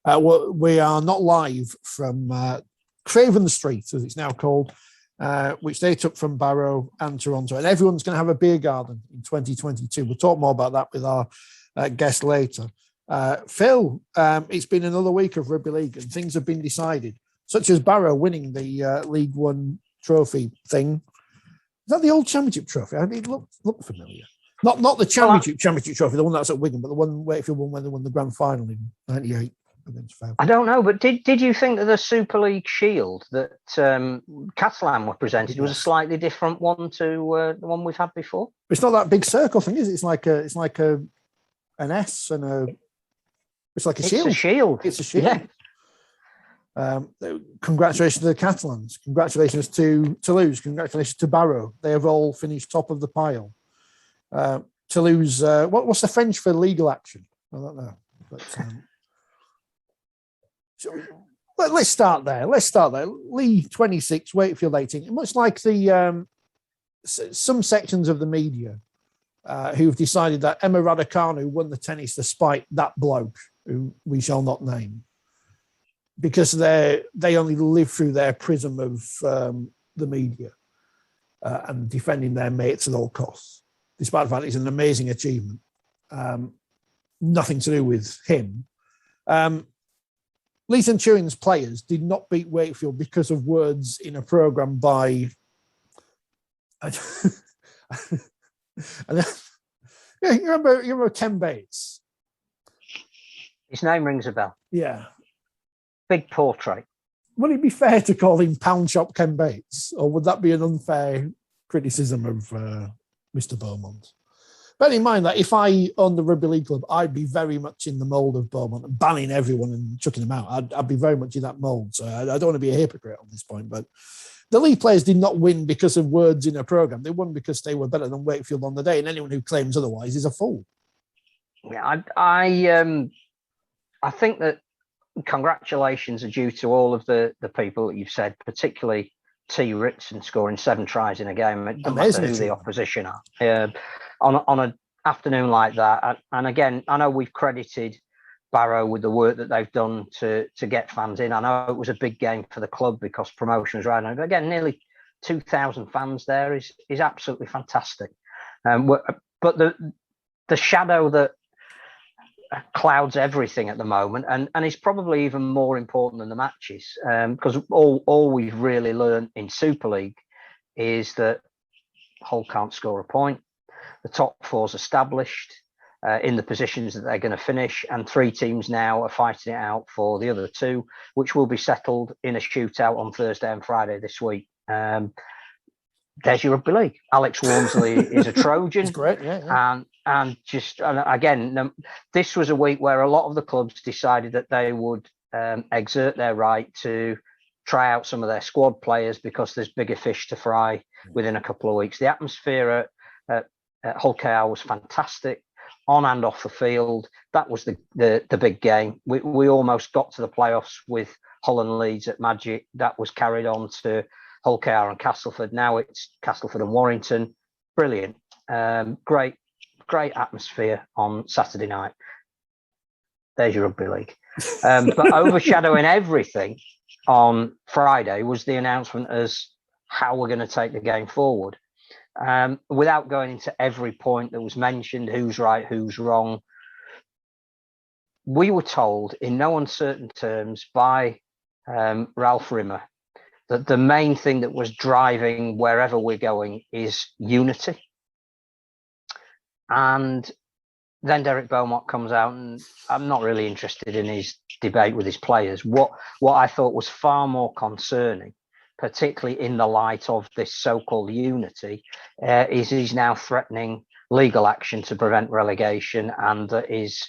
We are not live from Craven Street, as it's now called, which they took from Barrow and Toronto. And everyone's going to have a beer garden in 2022. We'll talk more about that with our guest later. Phil, it's been another week of Rugby League and things have been decided, such as Barrow winning the League One trophy thing. Is that the old Championship trophy? I mean, it looked familiar. Not the Championship trophy, the one that's at Wigan, but the one Wakefield won when they won the grand final in '98 against Fair. I don't know, but did you think that the Super League Shield that Catalan were presented was a slightly different one to the one we've had before? It's not that big circle thing, is it? It's like an S and a. It's like a shield. It's a shield. It's a shield. Yeah. Congratulations to the Catalans. Congratulations to Toulouse. Congratulations to Barrow. They have all finished top of the pile. Toulouse. What's the French for legal action? I don't know. But let's start there. Lee 26, Wakefield 18. Much like the some sections of the media who've decided that Emma Raducanu won the tennis despite that bloke who we shall not name, because they only live through their prism of the media and defending their mates at all costs, despite the fact it's an amazing achievement. Nothing to do with him. Lee Centurion's players did not beat Wakefield because of words in a programme by... you remember Ken Bates? His name rings a bell. Yeah. Big portrait. Would it be fair to call him Pound Shop Ken Bates? Or would that be an unfair criticism of Mr. Beaumont? Bear in mind that if I owned the Rugby League club, I'd be very much in the mould of Beaumont and banning everyone and chucking them out. I'd be very much in that mould. So I don't want to be a hypocrite on this point. But the league players did not win because of words in a programme. They won because they were better than Wakefield on the day. And anyone who claims otherwise is a fool. Yeah, I think that congratulations are due to all of the people that you've said, particularly T. Ritson scoring 7 tries in a game. It doesn't matter who the opposition are. On an afternoon like that, and again, I know we've credited Barrow with the work that they've done to get fans in. I know it was a big game for the club because promotion was right now. But again, nearly 2,000 fans there is absolutely fantastic. But the shadow that clouds everything at the moment, and it's probably even more important than the matches, because all we've really learned in Super League is that Hull can't score a point. The top 4's established in the positions that they're going to finish, and 3 teams now are fighting it out for the other 2, which will be settled in a shootout on Thursday and Friday this week. There's your Rugby League. Alex Walmsley is a Trojan. It's great, yeah. And again, this was a week where a lot of the clubs decided that they would exert their right to try out some of their squad players because there's bigger fish to fry within a couple of weeks. The atmosphere at Hull KR was fantastic, on and off the field. That was the big game. We almost got to the playoffs with Hull and Leeds at Magic. That was carried on to Hull KR and Castleford. Now it's Castleford and Warrington. Brilliant. Great atmosphere on Saturday night. There's your Rugby League. But overshadowing everything on Friday was the announcement as how we're going to take the game forward. Without going into every point that was mentioned, who's right, who's wrong, we were told in no uncertain terms by Ralph Rimmer that the main thing that was driving wherever we're going is unity. And then Derek Beaumont comes out, and I'm not really interested in his debate with his players. What I thought was far more concerning, particularly in the light of this so-called unity, is he's now threatening legal action to prevent relegation, and that his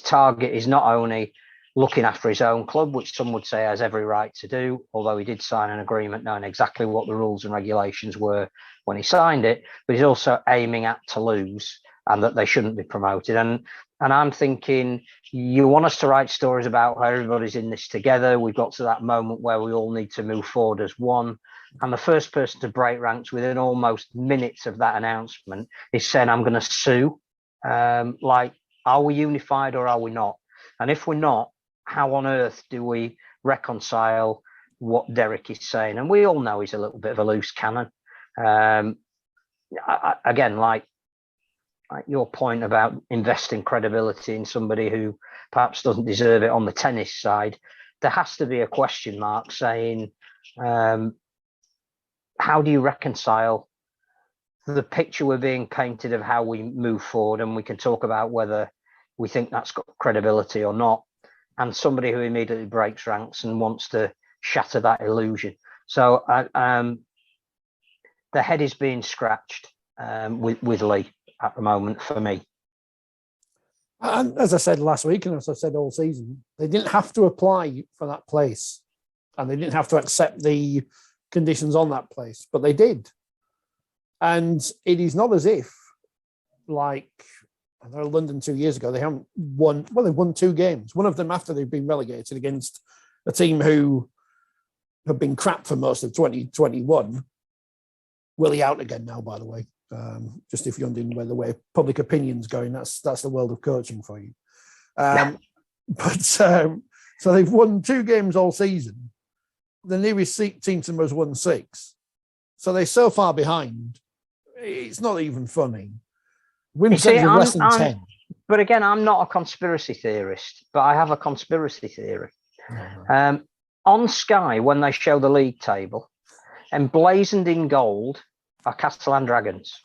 target is not only looking after his own club, which some would say has every right to do, although he did sign an agreement knowing exactly what the rules and regulations were when he signed it, but he's also aiming at Toulouse and that they shouldn't be promoted. And I'm thinking, you want us to write stories about how everybody's in this together. We've got to that moment where we all need to move forward as one. And the first person to break ranks within almost minutes of that announcement is saying, I'm going to sue. Are we unified or are we not? And if we're not, how on earth do we reconcile what Derek is saying? And we all know he's a little bit of a loose cannon. Again, like your point about investing credibility in somebody who perhaps doesn't deserve it on the tennis side, there has to be a question mark saying, how do you reconcile the picture we're being painted of how we move forward? And we can talk about whether we think that's got credibility or not, and somebody who immediately breaks ranks and wants to shatter that illusion. So the head is being scratched with Lee at the moment for me. And as I said last week, and as I said all season, they didn't have to apply for that place, and they didn't have to accept the conditions on that place, but they did. And it is not as if, like, I know London 2 years ago, they haven't won. Well, they've won 2 games. One of them after they've been relegated against a team who have been crap for most of 2021. Willie out again now, by the way. Just if you're wondering where the way public opinion's going, that's the world of coaching for you. So they've won 2 games all season. The nearest team to them has won 6. So they're so far behind. It's not even funny. Win percentage of less than 10. But again, I'm not a conspiracy theorist, but I have a conspiracy theory. Mm-hmm. On Sky, when they show the league table, emblazoned in gold are Castellan Dragons.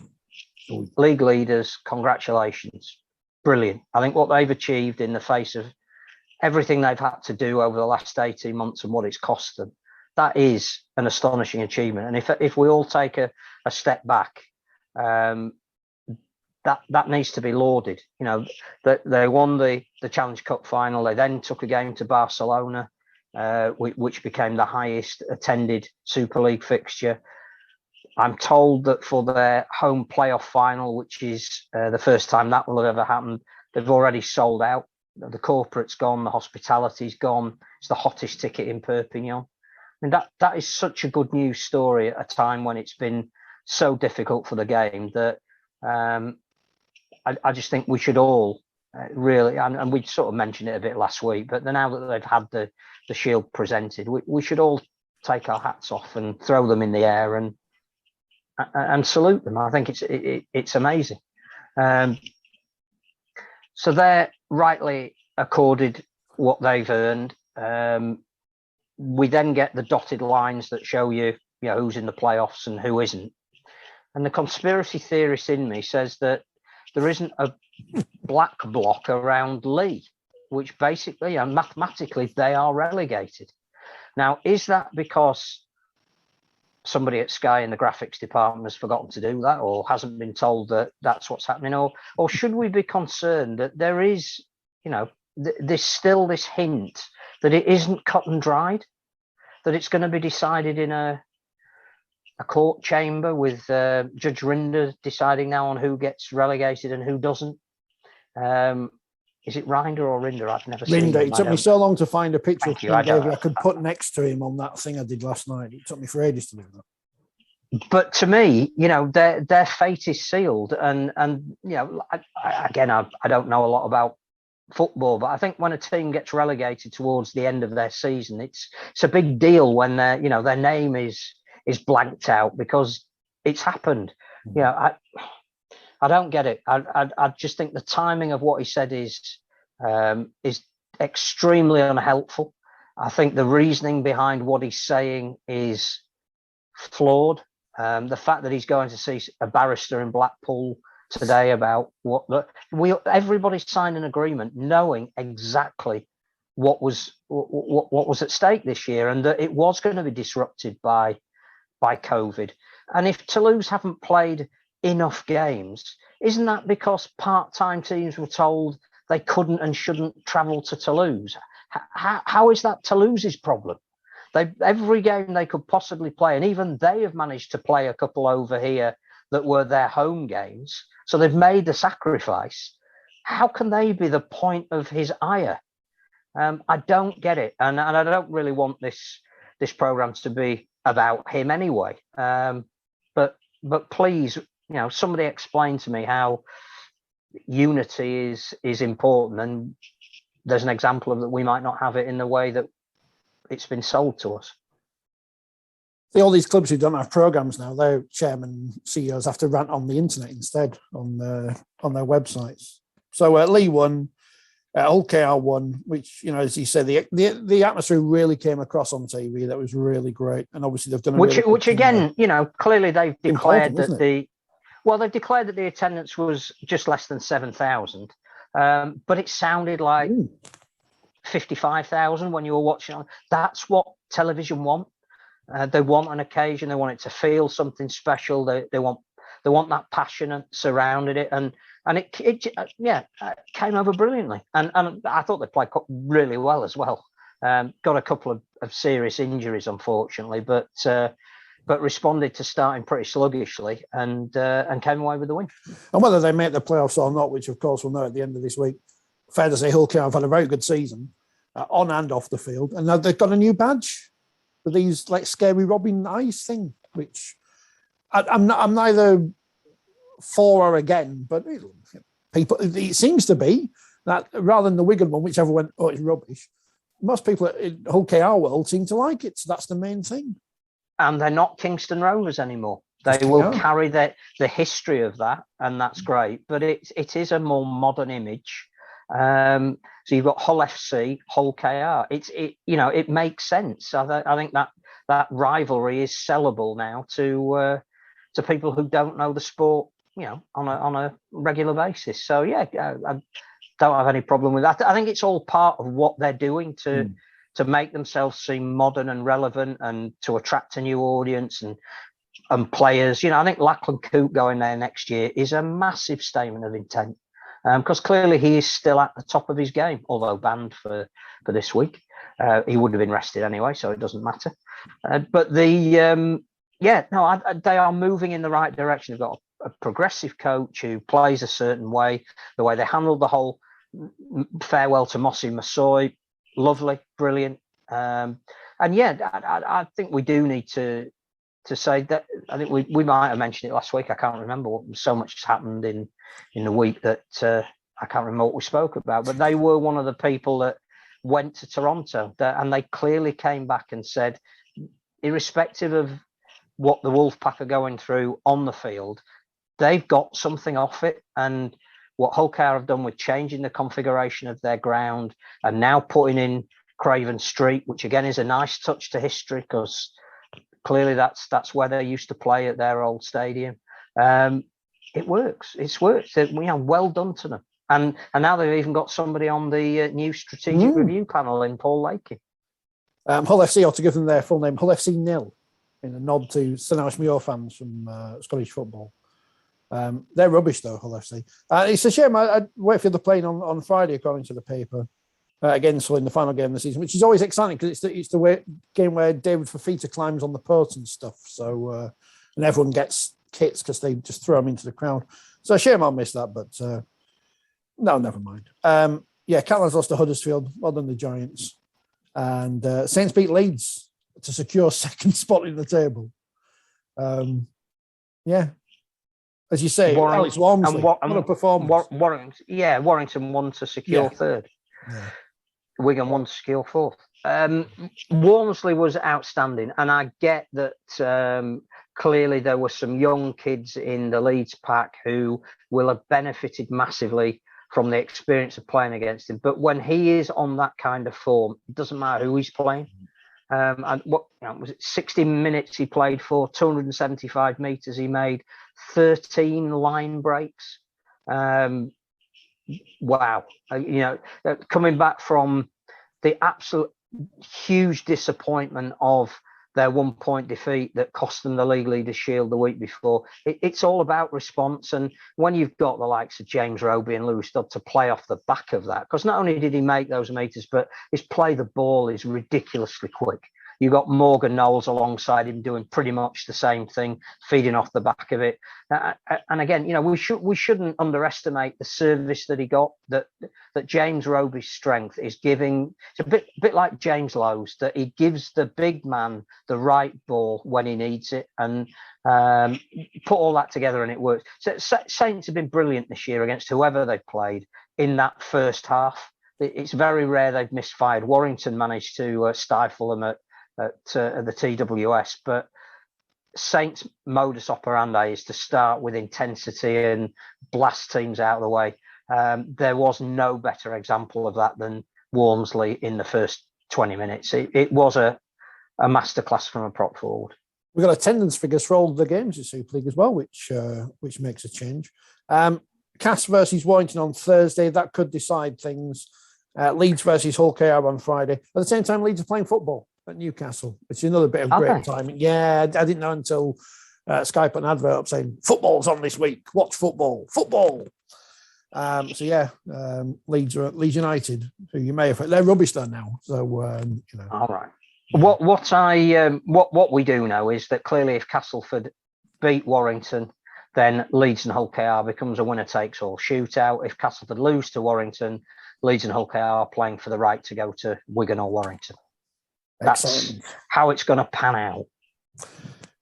League leaders, congratulations. Brilliant. I think what they've achieved in the face of everything they've had to do over the last 18 months and what it's cost them, that is an astonishing achievement. And if we all take a step back, that needs to be lauded. You know, that they won the Challenge Cup final. They then took a game to Barcelona, which became the highest attended Super League fixture. I'm told that for their home playoff final, which is the first time that will have ever happened, they've already sold out. The corporate's gone, the hospitality's gone. It's the hottest ticket in Perpignan. I mean, that is such a good news story at a time when it's been so difficult for the game that I just think we should all really, and we sort of mentioned it a bit last week, but now that they've had the shield presented, we should all take our hats off and throw them in the air and salute them. I think it's amazing. So they're rightly accorded what they've earned. We then get the dotted lines that show you know, who's in the playoffs and who isn't. And the conspiracy theorist in me says that there isn't a black block around Lee, which basically and mathematically they are relegated. Now, is that because somebody at Sky in the graphics department has forgotten to do that, or hasn't been told that that's what's happening, or should we be concerned that there is, you know, there's still this hint that it isn't cut and dried, that it's going to be decided in a court chamber with Judge Rinder deciding now on who gets relegated and who doesn't? Is it Rinder or Rinder? I've never seen him. It took me so long to find a picture of Thank you. David I could put next to him on that thing I did last night. It took me for ages to do that. But to me, you know, their fate is sealed. And you know, I don't know a lot about football, but I think when a team gets relegated towards the end of their season, it's a big deal when their name is blanked out, because it's happened. Mm-hmm. You know, I don't get it. I just think the timing of what he said is extremely unhelpful. I think the reasoning behind what he's saying is flawed. The fact that he's going to see a barrister in Blackpool today about everybody signed an agreement knowing exactly what was at stake this year, and that it was going to be disrupted by COVID. And if Toulouse haven't played enough games, isn't that because part-time teams were told they couldn't and shouldn't travel to Toulouse? How is that Toulouse's problem? Every game they could possibly play, and even they have managed to play a couple over here that were their home games, so they've made the sacrifice. How can they be the point of his ire? I don't get it, and I don't really want this program to be about him anyway. But please, you know, somebody explain to me how unity is important. And there's an example of that. We might not have it in the way that it's been sold to us. See, all these clubs who don't have programs now, their chairman, CEOs have to rant on the internet instead on their websites. So Lee won, Hull KR won, which, you know, as you said, the atmosphere really came across on TV. That was really great, and obviously they've done which again, you know, clearly they've declared that they've declared that the attendance was just less than 7,000, but it sounded like 55,000 when you were watching. That's what television want. They want an occasion. They want it to feel something special. They want that passion surrounding it, and it came over brilliantly. And I thought they played really well as well. Got a couple of serious injuries, unfortunately, but responded to starting pretty sluggishly and came away with the win. And whether they make the playoffs or not, which of course we'll know at the end of this week, fair to say Hull KR have had a very good season on and off the field, and now they've got a new badge with these like scary Robin eyes thing, which I'm neither for or against, but people, it seems to be that rather than the Wigan one, which everyone went, oh, it's rubbish, most people in Hull KR world seem to like it. So that's the main thing. And they're not Kingston Rovers anymore. They will carry the history of that, and that's great. But it is a more modern image. So you've got Hull FC, Hull KR. It makes sense. I think that rivalry is sellable now to people who don't know the sport, you know, on a regular basis. So yeah, I don't have any problem with that. I think it's all part of what they're doing to make themselves seem modern and relevant, and to attract a new audience and players. You know, I think Lachlan Coote going there next year is a massive statement of intent. Because clearly he is still at the top of his game, although banned for this week. He would have been rested anyway, so it doesn't matter. But they are moving in the right direction. They've got a progressive coach who plays a certain way. The way they handled the whole farewell to Mossy Massoy, lovely, brilliant. I think we do need to say that. I think we might have mentioned it last week. I can't remember. So much has happened in the week that I can't remember what we spoke about. But they were one of the people that went to Toronto, and they clearly came back and said, irrespective of what the Wolfpack are going through on the field, they've got something off it. And what Hull KR have done with changing the configuration of their ground and now putting in Craven Street, which again is a nice touch to history, because clearly that's where they used to play at their old stadium. It works. It's worked. Well done to them. And now they've even got somebody on the new strategic review panel in Paul Lakey. Hull FC ought to give them their full name, Hull FC nil, in a nod to St Irish Muir fans from Scottish football. They're rubbish though, Hull FC. It's a shame. I wait for the playing on Friday, according to the paper. Against Hull in the final game of the season, which is always exciting because it's the game where David Fafita climbs on the post and stuff. So and everyone gets kits because they just throw them into the crowd. So shame I'll miss that, but no, never mind. Catalan's lost to Huddersfield. Well done, the Giants. And Saints beat Leeds to secure second spot in the table. As you say, Alex Walmsley, what a performance. Warrington won to secure third. Yeah. Wigan won to secure fourth. Walmsley was outstanding, and I get that clearly there were some young kids in the Leeds pack who will have benefited massively from the experience of playing against him. But when he is on that kind of form, it doesn't matter who he's playing. And was it 60 minutes he played for, 275 meters he made, 13 line breaks. Wow. Coming back from the absolute huge disappointment of their 1 point defeat that cost them the League Leaders' Shield the week before. It's all about response. And when you've got the likes of James Roby and Lewis Dodd to play off the back of that, because not only did he make those meters, but his play the ball is ridiculously quick. You've got Morgan Knowles alongside him doing pretty much the same thing, feeding off the back of it. And again, we shouldn't underestimate the service that he got. That James Roby's strength is giving. It's a bit like James Lowe's, that he gives the big man the right ball when he needs it, and put all that together and it works. So Saints have been brilliant this year against whoever they've played in that first half. it's very rare they've misfired. Warrington managed to stifle them at the TWS, but Saints' modus operandi is to start with intensity and blast teams out of the way. There was no better example of that than Walmsley in the first 20 minutes. It was a masterclass from a prop forward. We've got attendance figures for all the games in Super League as well, which makes a change. Cass versus Warrington on Thursday, that could decide things. Leeds versus Hull KR on Friday. At the same time, Leeds are playing football at Newcastle, which is another bit of great timing. Yeah, I didn't know until Sky put an advert up saying, football's on this week, watch football. Leeds United, who you may have, they're rubbish there now. So, All right. What we do know is that clearly if Castleford beat Warrington, then Leeds and Hull KR becomes a winner-takes-all shootout. If Castleford lose to Warrington, Leeds and Hull KR are playing for the right to go to Wigan or Warrington. That's excellent. How it's going to pan out.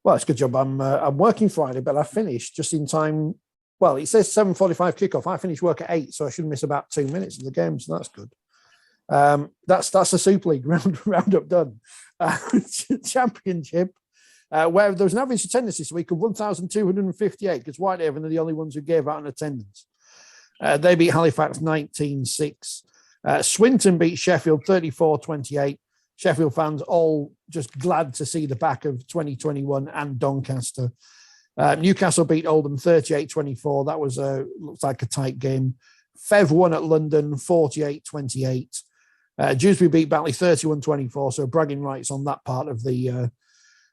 Well, it's a good job. I'm working Friday, but I finished just in time. Well, it says 7:45 kickoff. I finished work at 8, so I should miss about 2 minutes of the game, so that's good. That's the Super League roundup done. Championship, where there was an average attendance this week of 1,258, because Whitehaven are the only ones who gave out an attendance. They beat Halifax 19-6. Swinton beat Sheffield 34-28. Sheffield fans all just glad to see the back of 2021 and Doncaster. Newcastle beat Oldham 38-24. That was looks like a tight game. Fev won at London 48-28. Dewsbury beat Batley 31-24. So bragging rights on that part of the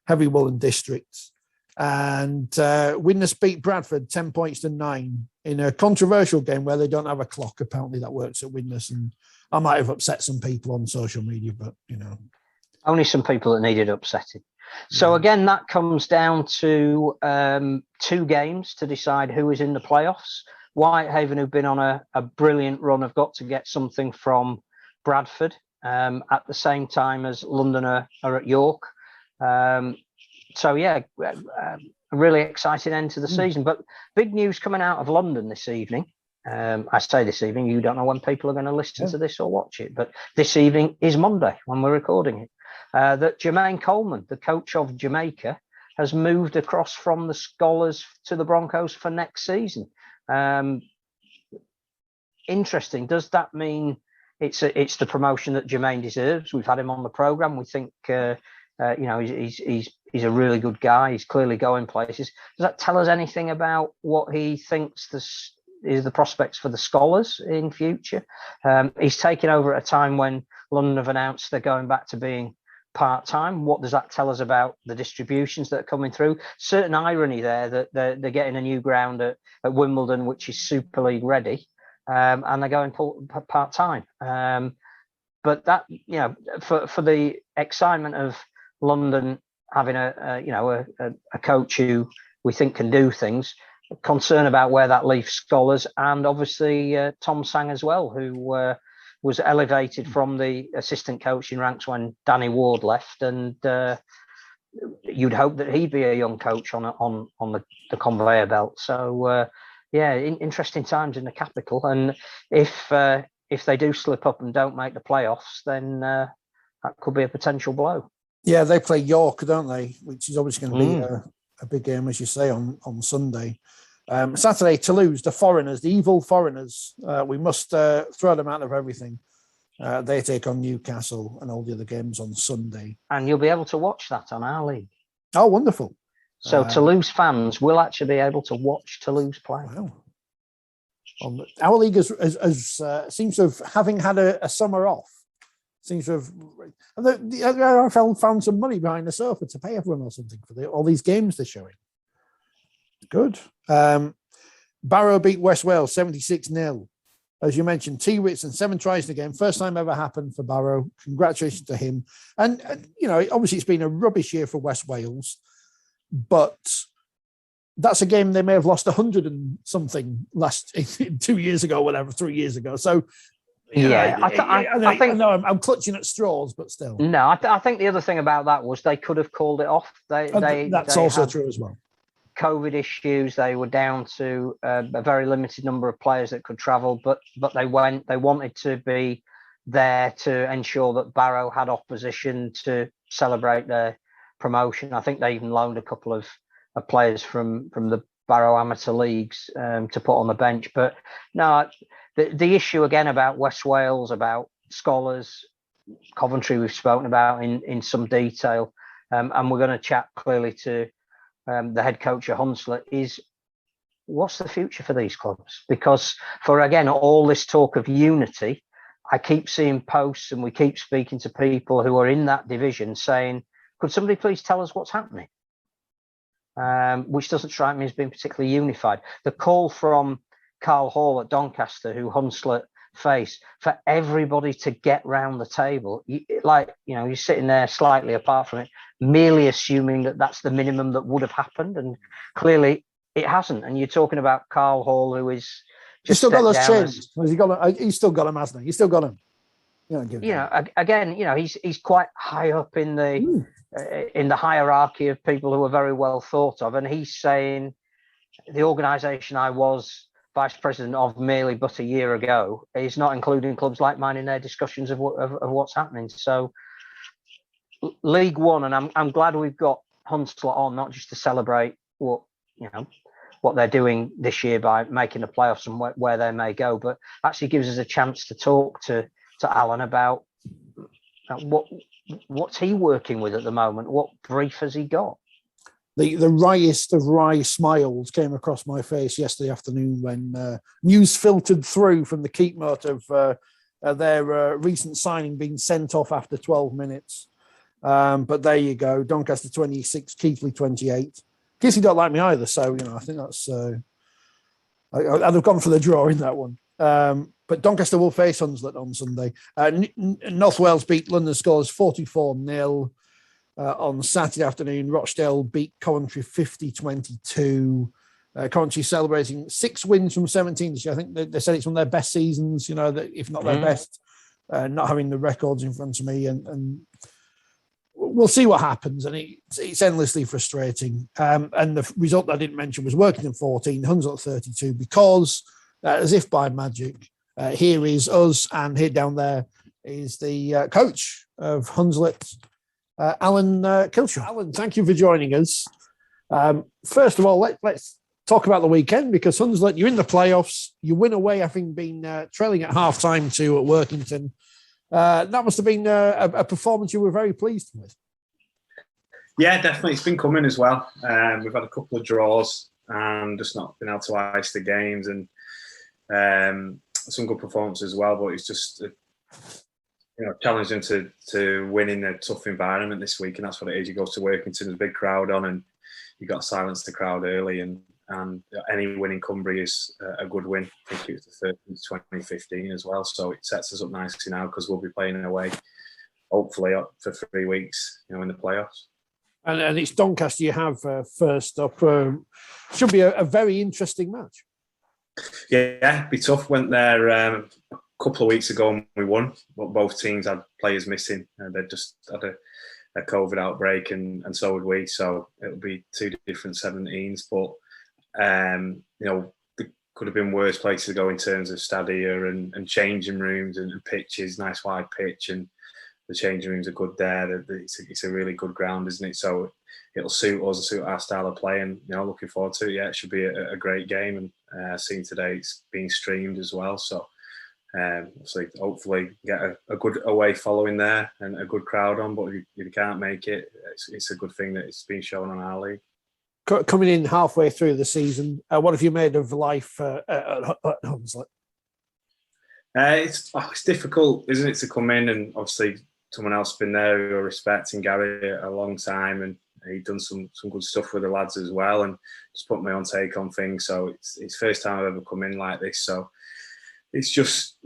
Heavy Woolen district. And Widnes beat Bradford 10 points to 9 in a controversial game where they don't have a clock. Apparently that works at Widnes, and I might have upset some people on social media, but only some people that needed upsetting. So again, that comes down to 2 games to decide who is in the playoffs. Whitehaven, who've been on a brilliant run, have got to get something from Bradford at the same time as London are at York. A really exciting end to the season. But big news coming out of London this evening. I say this evening, you don't know when people are going to listen to this or watch it, but this evening is Monday when we're recording it. That Jermaine Coleman, the coach of Jamaica, has moved across from the Scholars to the Broncos for next season. Interesting. Does that mean it's the promotion that Jermaine deserves? We've had him on the programme. We think he's a really good guy. He's clearly going places. Does that tell us anything about what he thinks is the prospects for the Scholars in future? He's taken over at a time when London have announced they're going back to being part-time. What does that tell us about the distributions that are coming through? Certain irony there that they're getting a new ground at Wimbledon, which is Super League ready, and they're going part-time. But that, for the excitement of London having a coach who we think can do things, concern about where that leaves Scholars, and obviously Tom Sang as well, who was elevated from the assistant coaching ranks when Danny Ward left, and you'd hope that he'd be a young coach on the conveyor belt. So interesting times in the capital, and if they do slip up and don't make the playoffs, then that could be a potential blow. Yeah, they play York, don't they? Which is obviously going to be a big game, as you say, on Sunday. Saturday, Toulouse, the evil foreigners. We must throw them out of everything. They take on Newcastle and all the other games on Sunday. And you'll be able to watch that on our league. Oh, wonderful. So Toulouse fans will actually be able to watch Toulouse play. Wow. Our league seems to have, having had a summer off, seems to have... The NFL found some money behind the sofa to pay everyone or something for all these games they're showing. Good. Barrow beat West Wales 76-0. As you mentioned, T. Whitson, 7 tries in the game. First time ever happened for Barrow. Congratulations to him. And obviously it's been a rubbish year for West Wales, but that's a game they may have lost 100 and something 2 years ago, whatever, 3 years ago. So, I think I'm clutching at straws, but still. No, I think the other thing about that was they could have called it off. That's also true as well. COVID issues. They were down to a very limited number of players that could travel, but they went. They wanted to be there to ensure that Barrow had opposition to celebrate their promotion. I think they even loaned a couple of players from the Barrow amateur leagues to put on the bench. But no, the issue again about West Wales, about scholars, Coventry we've spoken about in some detail, and we're going to chat clearly to the head coach at Hunslet, is what's the future for these clubs? Because for, again, all this talk of unity, I keep seeing posts and we keep speaking to people who are in that division saying, could somebody please tell us what's happening? Which doesn't strike me as being particularly unified. The call from Carl Hall at Doncaster, who Hunslet face, for everybody to get round the table, you're sitting there slightly apart from it, merely assuming that that's the minimum that would have happened, and clearly it hasn't. And you're talking about Carl Hall, who is just still got those chains. He's still got them, hasn't he? He's still got them. He's quite high up in the hierarchy of people who are very well thought of, and he's saying the organisation I was vice president of merely but a year ago is not including clubs like mine in their discussions of what's happening. So League One, and I'm glad we've got Hunslet on, not just to celebrate what they're doing this year by making the playoffs and where they may go, but actually gives us a chance to talk to Alan about what's he working with at the moment. What brief has he got? The wryest of wry smiles came across my face yesterday afternoon when news filtered through from the Keepmoat of their recent signing being sent off after 12 minutes. But there you go. Doncaster 26, Keighley 28. Guess he don't like me either, so I think that's. I'd have gone for the draw in that one. But Doncaster will face Hunslet on Sunday. North Wales beat London Scholars 44-0 on Saturday afternoon. Rochdale beat Coventry 50-22. Coventry celebrating 6 wins from 17 this year. I think they said it's one of their best seasons, if not their best, not having the records in front of me. And we'll see what happens. And it's endlessly frustrating. And the result I didn't mention was Workington 14, Hunslet 32, because as if by magic, here is us, and here down there is the coach of Hunslet, Alan Kilshaw. Alan, thank you for joining us. First of all, let's talk about the weekend, because Hunslet, you're in the playoffs. You win away, having been trailing at half-time to Workington. That must have been a performance you were very pleased with. Yeah, definitely. It's been coming as well. We've had a couple of draws and just not been able to ice the games, and some good performances as well. But it's just challenging to win in a tough environment this week, and that's what it is. You go to Workington, there's a big crowd on, and you got to silence the crowd early, and any win in Cumbria is a good win. I think it was the third since 2015 as well, so it sets us up nicely now, because we'll be playing away, hopefully, for 3 weeks, in the playoffs. And it's Doncaster you have first up. Should be a very interesting match. Yeah, it'd be tough. Went there a couple of weeks ago and we won, but both teams had players missing. They just had a COVID outbreak, and so would we. So it'll be 2 different 17s, but there could have been worse places to go in terms of stadia and changing rooms and pitches. Nice wide pitch, and the changing rooms are good there. It's a really good ground, isn't it? So it'll suit us, suit our style of play, and looking forward to it. Yeah, it should be a great game, and seeing today it's being streamed as well. So hopefully get a good away following there and a good crowd on. But if you can't make it, it's a good thing that it's been shown on our league. Coming in halfway through the season, what have you made of life at Hunslet? It's difficult, isn't it, to come in, and obviously someone else has been there who I respect, in Gary, a long time, and he'd done some good stuff with the lads as well, and just put my own take on things. So it's first time I've ever come in like this. So it's just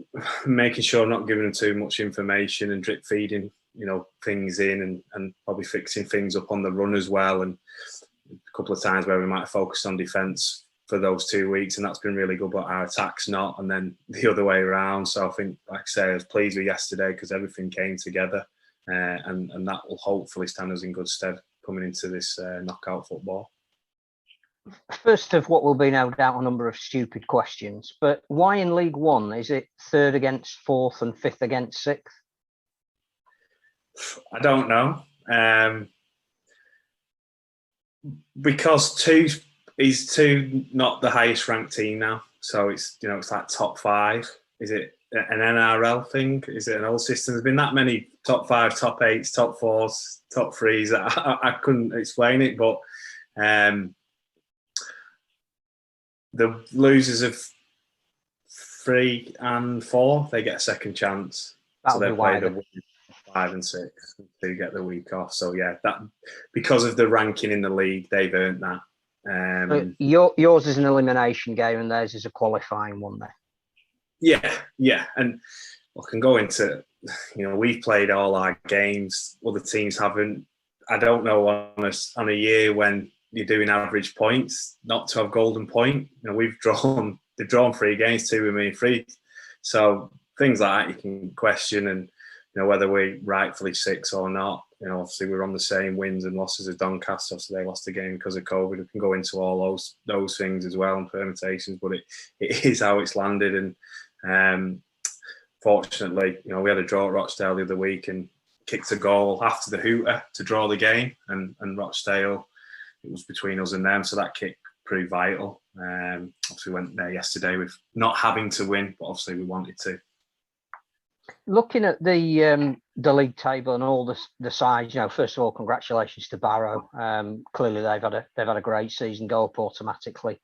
making sure I'm not giving them too much information and drip feeding, things in, and probably fixing things up on the run as well. And a couple of times where we might have focused on defence for those 2 weeks, and that's been really good, but our attack's not, and then the other way around. So I think, like I say, I was pleased with yesterday because everything came together, and that will hopefully stand us in good stead coming into this knockout football. First of what will be no doubt a number of stupid questions, but why in League One is it third against fourth and fifth against sixth? I don't know. Because two not the highest ranked team now, so it's it's like top five. Is it an NRL thing? Is it an old system? There's been that many top five, top eights, top fours, top threes that I couldn't explain it, but the losers of 3 and 4, they get a second chance. That'll be why the 5 and 6 to get the week off. So yeah, that because of the ranking in the league, they've earned that. Yours is an elimination game, and theirs is a qualifying one. There. Yeah, and I can go into. We've played all our games. Other teams haven't. I don't know on a year when you're doing average points, not to have golden point. They've drawn 3 games, 2 with me, 3. So things like that you can question, and whether we're rightfully 6 or not. Obviously we're on the same wins and losses as Doncaster, so they lost a game because of COVID. We can go into all those things as well and permutations, but it is how it's landed. And fortunately, we had a draw at Rochdale the other week and kicked a goal after the hooter to draw the game, and Rochdale, it was between us and them, so that kick proved vital. Obviously went there yesterday with not having to win, but obviously we wanted to. Looking at the league table and all the sides, first of all, congratulations to Barrow. Clearly they've had a great season, go up automatically.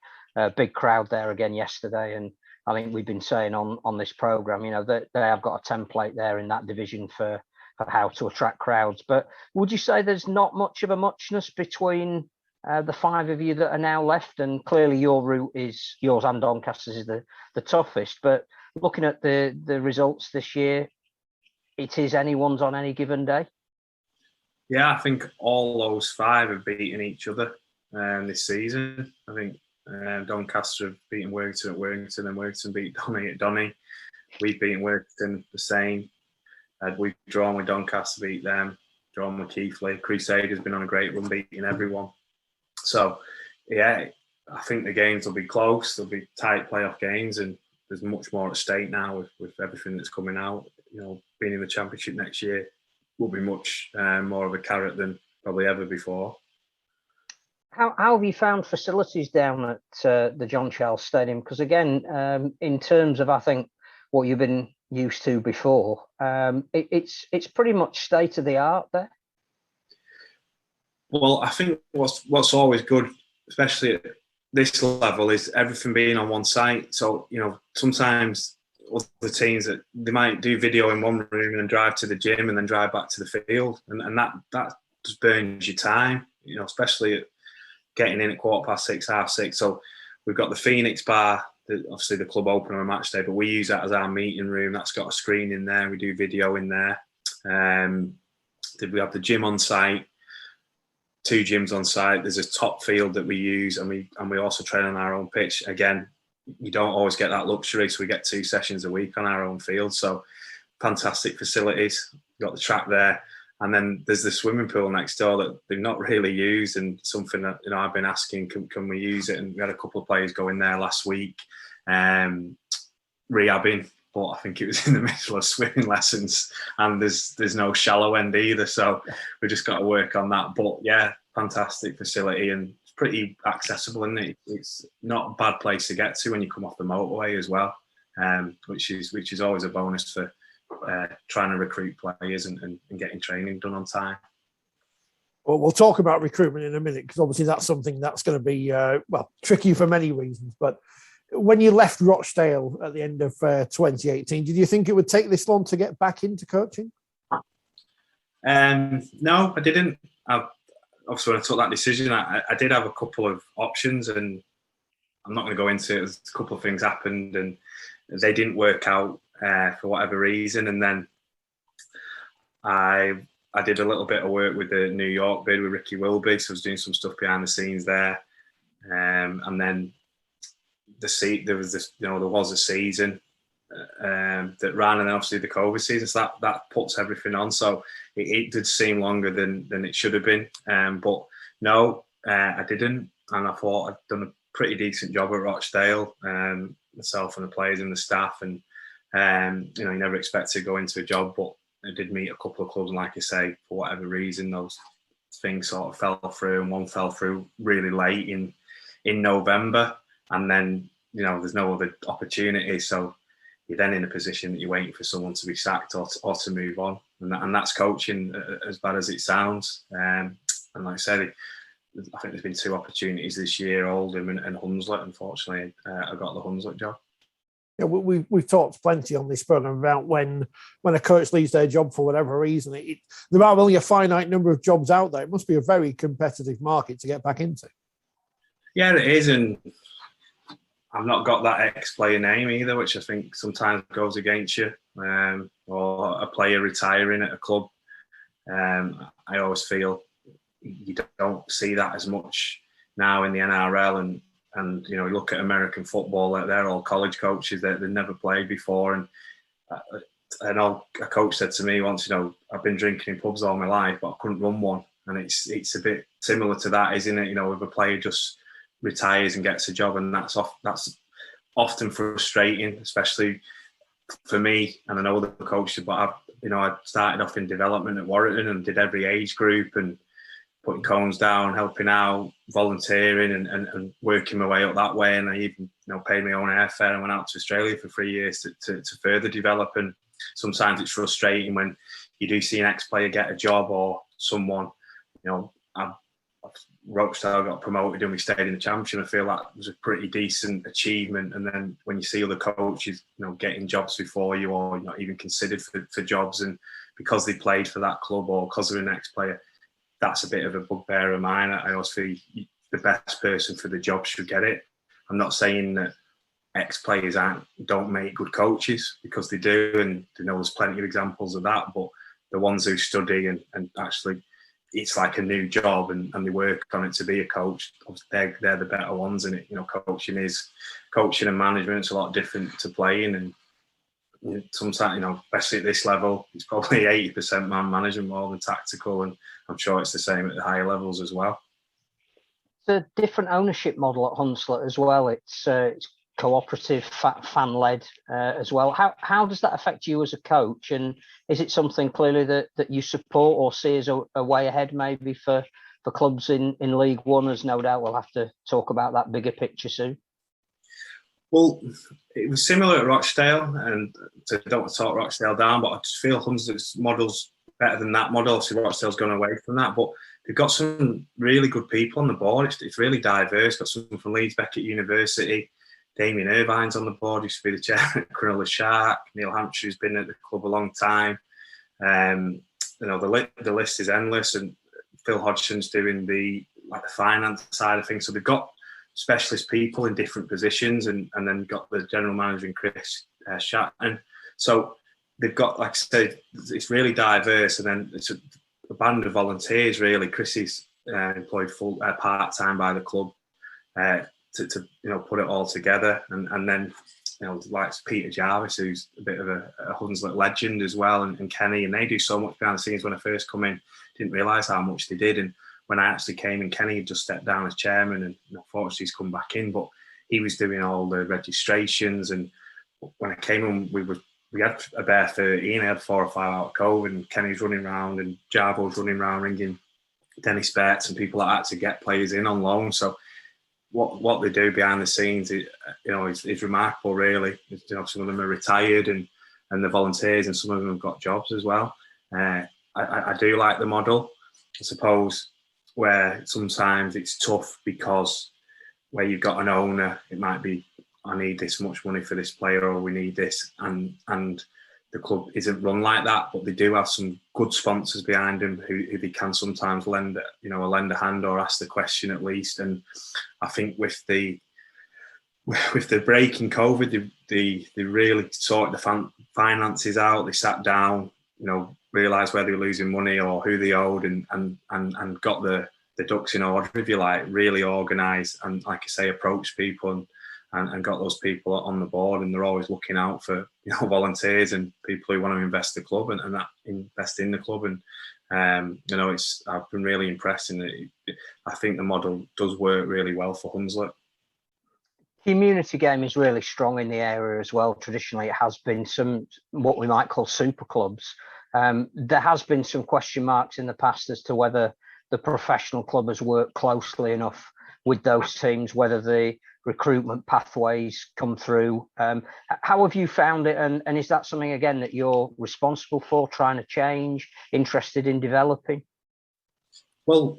Big crowd there again yesterday, and I think we've been saying on this programme, that they have got a template there in that division for how to attract crowds. But would you say there's not much of a muchness between the 5 of you that are now left? And clearly your route is, yours and Doncaster's is the toughest. But looking at the results this year, it is anyone's on any given day. Yeah, I think all those 5 have beaten each other this season. I think Doncaster have beaten Worthington at Worthington, and Worthington beat Donny at Donny. We've beaten Worthington the same. We've drawn with Doncaster, beat them. Drawn with Keighley. Crusaders been on a great run, beating everyone. So, yeah, I think the games will be close. They'll be tight playoff games, and there's much more at stake now with everything that's coming out. Being in the Championship next year will be much more of a carrot than probably ever before. How have you found facilities down at the John Charles Stadium? Because again, in terms of, I think, what you've been used to before, it's pretty much state of the art there. Well, I think what's always good, especially at this level, is everything being on one site. So sometimes other teams that they might do video in one room and then drive to the gym and then drive back to the field, and that just burns your time. Especially at getting in at 6:15, 6:30. So we've got the Phoenix bar, obviously the club open on a match day, but we use that as our meeting room. That's got a screen in there. We do video in there. We have the gym on site, 2 gyms on site. There's a top field that we use, and we also train on our own pitch. Again, you don't always get that luxury, so we get 2 sessions a week on our own field. So fantastic facilities. We've got the track there. And then there's the swimming pool next door that they've not really used, and something that I've been asking, can we use it? And we had a couple of players go in there last week, rehabbing, but I think it was in the middle of swimming lessons, and there's no shallow end either, so we just got to work on that. But yeah, fantastic facility, and it's pretty accessible, isn't it? It's not a bad place to get to when you come off the motorway as well, which is always a bonus for trying to recruit players and getting training done on time. Well, we'll talk about recruitment in a minute, because obviously that's something that's going to be tricky for many reasons. But when you left Rochdale at the end of 2018, did you think it would take this long to get back into coaching? No, I didn't. Obviously, when I took that decision, I did have a couple of options, and I'm not going to go into it. A couple of things happened, and they didn't work out for whatever reason. And then I did a little bit of work with the New York bid with Ricky Wilby, so I was doing some stuff behind the scenes there. And then there was a season that ran, and obviously the COVID season, so that puts everything on. So it did seem longer than it should have been. But no, I didn't. I thought I'd done a pretty decent job at Rochdale, myself and the players and the staff, and you know, you never expect to go into a job, but I did meet a couple of clubs, and like I say, for whatever reason, those things sort of fell through, and one fell through really late in November, and then, you know, there's no other opportunity, so you're then in a position that you're waiting for someone to be sacked or to move on, and that's coaching, as bad as it sounds. And like I said, I think there's been 2 opportunities this year, Oldham and Hunslet. Unfortunately, I got the Hunslet job. Yeah, we've talked plenty on this program about when a coach leaves their job for whatever reason. There are only a finite number of jobs out there. It must be a very competitive market to get back into. Yeah, it is, and I've not got that ex-player name either, which I think sometimes goes against you, or a player retiring at a club. I always feel you don't see that as much now in the NRL, and you know, you look at American football, they're all college coaches that they've never played before. And I know a coach said to me once, you know, I've been drinking in pubs all my life, but I couldn't run one. And it's a bit similar to that, isn't it? You know, if a player just retires and gets a job, and that's often frustrating, especially for me. And I know the coaches, but I started off in development at Warrington and did every age group and putting cones down, helping out, volunteering and working my way up that way. And I even, you know, paid my own airfare and went out to Australia for 3 years to further develop. And sometimes it's frustrating when you do see an ex-player get a job, or someone, you know, Rochdale got promoted and we stayed in the championship. I feel that was a pretty decent achievement. And then when you see other coaches, you know, getting jobs before you, or not even considered for jobs, and because they played for that club or because they're an ex-player, that's a bit of a bugbear of mine. I always feel the best person for the job should get it. I'm not saying that ex-players don't make good coaches, because they do, and you know, there's plenty of examples of that. But the ones who study and actually, it's like a new job and they work on it to be a coach, they're the better ones. And it, you know, coaching and management's a lot different to playing. And sometimes, you know, especially at this level, it's probably 80% man management more than tactical, and I'm sure it's the same at the higher levels as well. It's a different ownership model at Hunslet as well. It's cooperative, fan-led as well. How does that affect you as a coach? And is it something clearly that you support or see as a way ahead maybe for clubs in League One, as no doubt we'll have to talk about that bigger picture soon? Well, it was similar at Rochdale, and I don't want to talk Rochdale down, but I just feel Hunslet's model's better than that model. Obviously, Rochdale's gone away from that, but they've got some really good people on the board. It's really diverse. Got someone from Leeds Beckett University, Damien Irvine's on the board, used to be the chairman at Cronulla Shark. Neil Hampshire, who's been at the club a long time. You know, the list is endless, and Phil Hodgson's doing the finance side of things. So they've got specialist people in different positions, and then got the general manager, Chris Shatton. So they've got, like I said, it's really diverse, and then it's a band of volunteers really. Chris is employed full part-time by the club to you know, put it all together, and then, you know, like Peter Jarvis, who's a bit of a Hunslet legend as well, and Kenny, and they do so much behind the scenes. When I first come in, didn't realise how much they did, and when I actually came in, Kenny had just stepped down as chairman, and unfortunately he's come back in, but he was doing all the registrations. And when I came in, we had a bare 13. I had 4 or 5 out of COVID, and Kenny's running around and Jarbo's running around ringing Dennis Betts and people like that to get players in on loan. So what they do behind the scenes, is remarkable, really. You know, some of them are retired and they're volunteers, and some of them have got jobs as well. I do like the model, I suppose, where sometimes it's tough because where you've got an owner, it might be, I need this much money for this player, or we need this, and the club isn't run like that. But they do have some good sponsors behind them who they can sometimes lend a hand or ask the question at least. And I think with the break in COVID, they really sorted the finances out. They sat down, you know, realised where they were losing money or who they owed, and got the ducks in order, if you like, really organised, and like I say, approached people. And and got those people on the board, and they're always looking out for volunteers and people who want to invest in the club. And I've been really impressed in it. I think the model does work really well for Hunslet. Community game is really strong in the area as well. Traditionally, it has been some what we might call super clubs. There has been some question marks in the past as to whether the professional club has worked closely enough with those teams, whether the recruitment pathways come through. How have you found it? And is that something, again, that you're responsible for, trying to change, interested in developing? Well,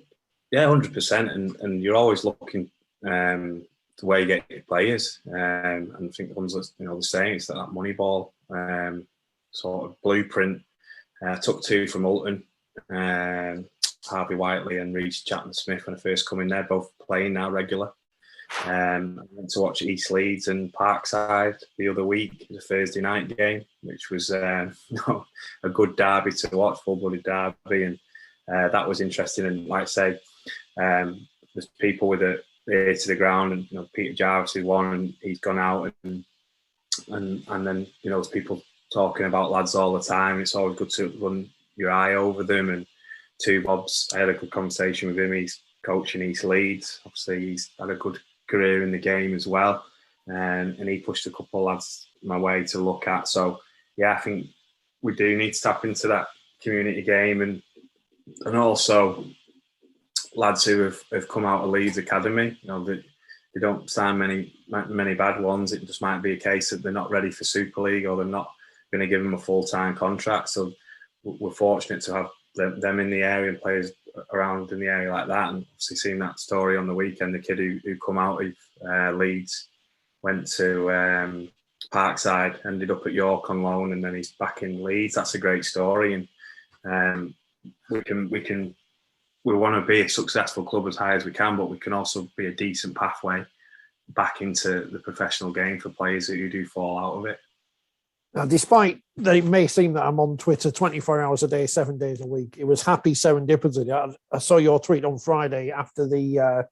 yeah, 100%. And you're always looking the way you get your players. And I think the ones that, the saying, it's that money ball sort of blueprint. Took 2 from Ulton, Harvey Whiteley and Reece Chapman-Smith when I first come in there, both playing now regular. I went to watch East Leeds and Parkside the other week. It was a Thursday night game, which was a good derby to watch, full-blooded derby, and that was interesting. And like I say, there's people with the ear to the ground, and Peter Jarvis is one, and he's gone out, and then there's people talking about lads all the time. It's always good to run your eye over them. And 2 Bobs, I had a good conversation with him. He's coaching East Leeds. Obviously, he's had a good career in the game as well. And he pushed a couple of lads my way to look at. So, yeah, I think we do need to tap into that community game. And also lads who have come out of Leeds Academy, they don't sign many bad ones. It just might be a case that they're not ready for Super League, or they're not going to give them a full-time contract. So we're fortunate to have them in the area and players around in the area like that. And obviously seeing that story on the weekend, the kid who come out of Leeds, went to Parkside, ended up at York on loan, and then he's back in Leeds. That's a great story. And we want to be a successful club as high as we can, but we can also be a decent pathway back into the professional game for players who do fall out of it. Now, despite that it may seem that I'm on Twitter 24 hours a day, 7 days a week, it was happy serendipity. I saw your tweet on Friday after the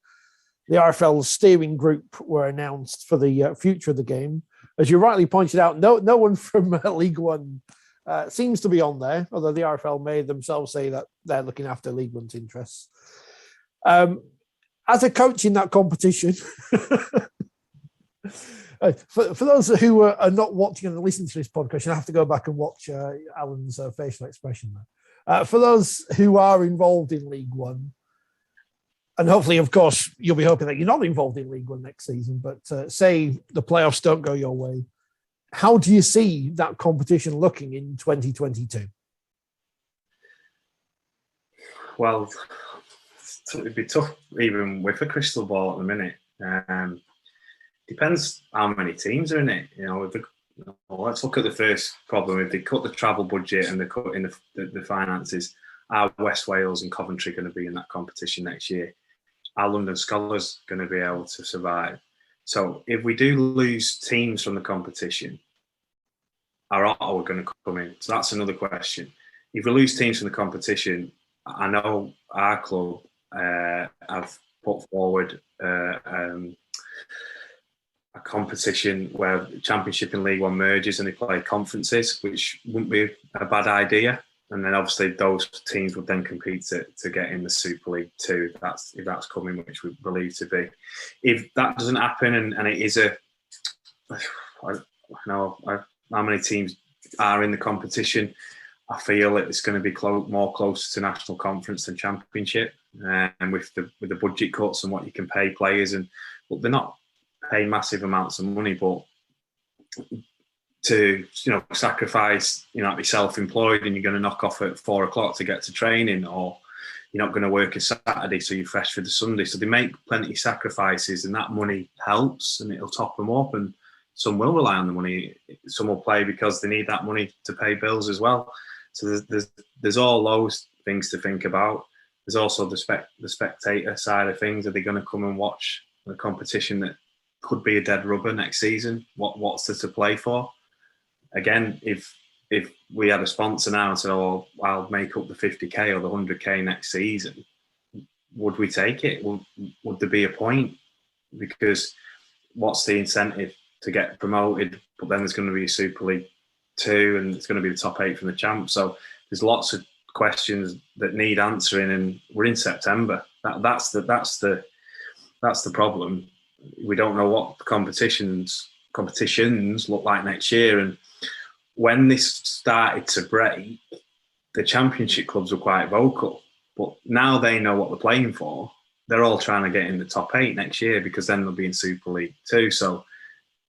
RFL's steering group were announced for the future of the game. As you rightly pointed out, no one from League One seems to be on there, although the RFL may themselves say that they're looking after League One's interests. As a coach in that competition, for those who are not watching and listening to this podcast, you have to go back and watch Alan's facial expression there. For those who are involved in League One, and hopefully, of course, you'll be hoping that you're not involved in League One next season, but say the playoffs don't go your way, how do you see that competition looking in 2022? Well, it'd be tough even with a crystal ball at the minute. Depends how many teams are in it. Let's look at the first problem. If they cut the travel budget and they cut in the finances, are West Wales and Coventry going to be in that competition next year? Are London Scholars going to be able to survive? So if we do lose teams from the competition, are Ottawa going to come in? So that's another question. If we lose teams from the competition, I know our club have put forward a competition where Championship and League One merges and they play conferences, which wouldn't be a bad idea. And then obviously those teams would then compete to get in the Super League 2, if that's coming, which we believe to be. If that doesn't happen and it is I know how many teams are in the competition, I feel it's going to be more closer to National Conference than Championship, and with the budget cuts and what you can pay players, but they're not paying massive amounts of money, but to sacrifice, be self-employed and you're going to knock off at 4 o'clock to get to training, or you're not going to work a Saturday so you're fresh for the Sunday. So they make plenty of sacrifices, and that money helps and it'll top them up. And some will rely on the money. Some will play because they need that money to pay bills as well. So there's all those things to think about. There's also the spectator side of things. Are they going to come and watch a competition that could be a dead rubber next season? What's there to play for? Again, if we had a sponsor now and said, "Oh, I'll make up the 50k or the 100k next season," would we take it? Would there be a point? Because what's the incentive to get promoted? But then there's going to be a Super League 2 and it's going to be the top 8 from the champ. So there's lots of questions that need answering, and we're in September. That's the problem. We don't know what the competitions look like next year. And when this started to break, the Championship clubs were quite vocal. But now they know what they're playing for. They're all trying to get in the top 8 next year, because then they'll be in Super League 2. So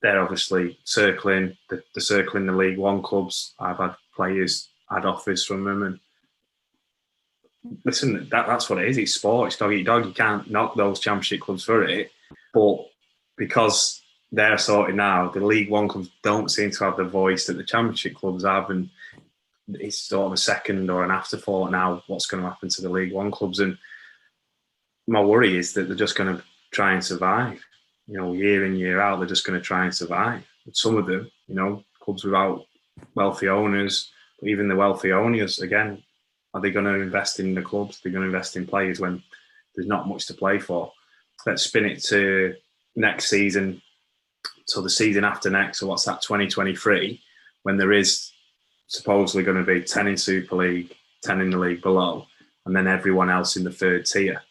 they're obviously circling the League One clubs. I've had players had offers from them, and listen, that's what it is. It's sport. It's dog eat dog. You can't knock those Championship clubs for it. But because they're sorted now, the League One clubs don't seem to have the voice that the Championship clubs have, and it's sort of a second or an afterthought now. What's going to happen to the League One clubs? And my worry is that they're just going to try and survive. Year in, year out, they're just going to try and survive. Some of them, clubs without wealthy owners, but even the wealthy owners, again, are they going to invest in the clubs? They're going to invest in players when there's not much to play for. Let's spin it to next season, so the season after next, so what's that, 2023, when there is supposedly going to be 10 in Super League, 10 in the league below, and then everyone else in the third tier.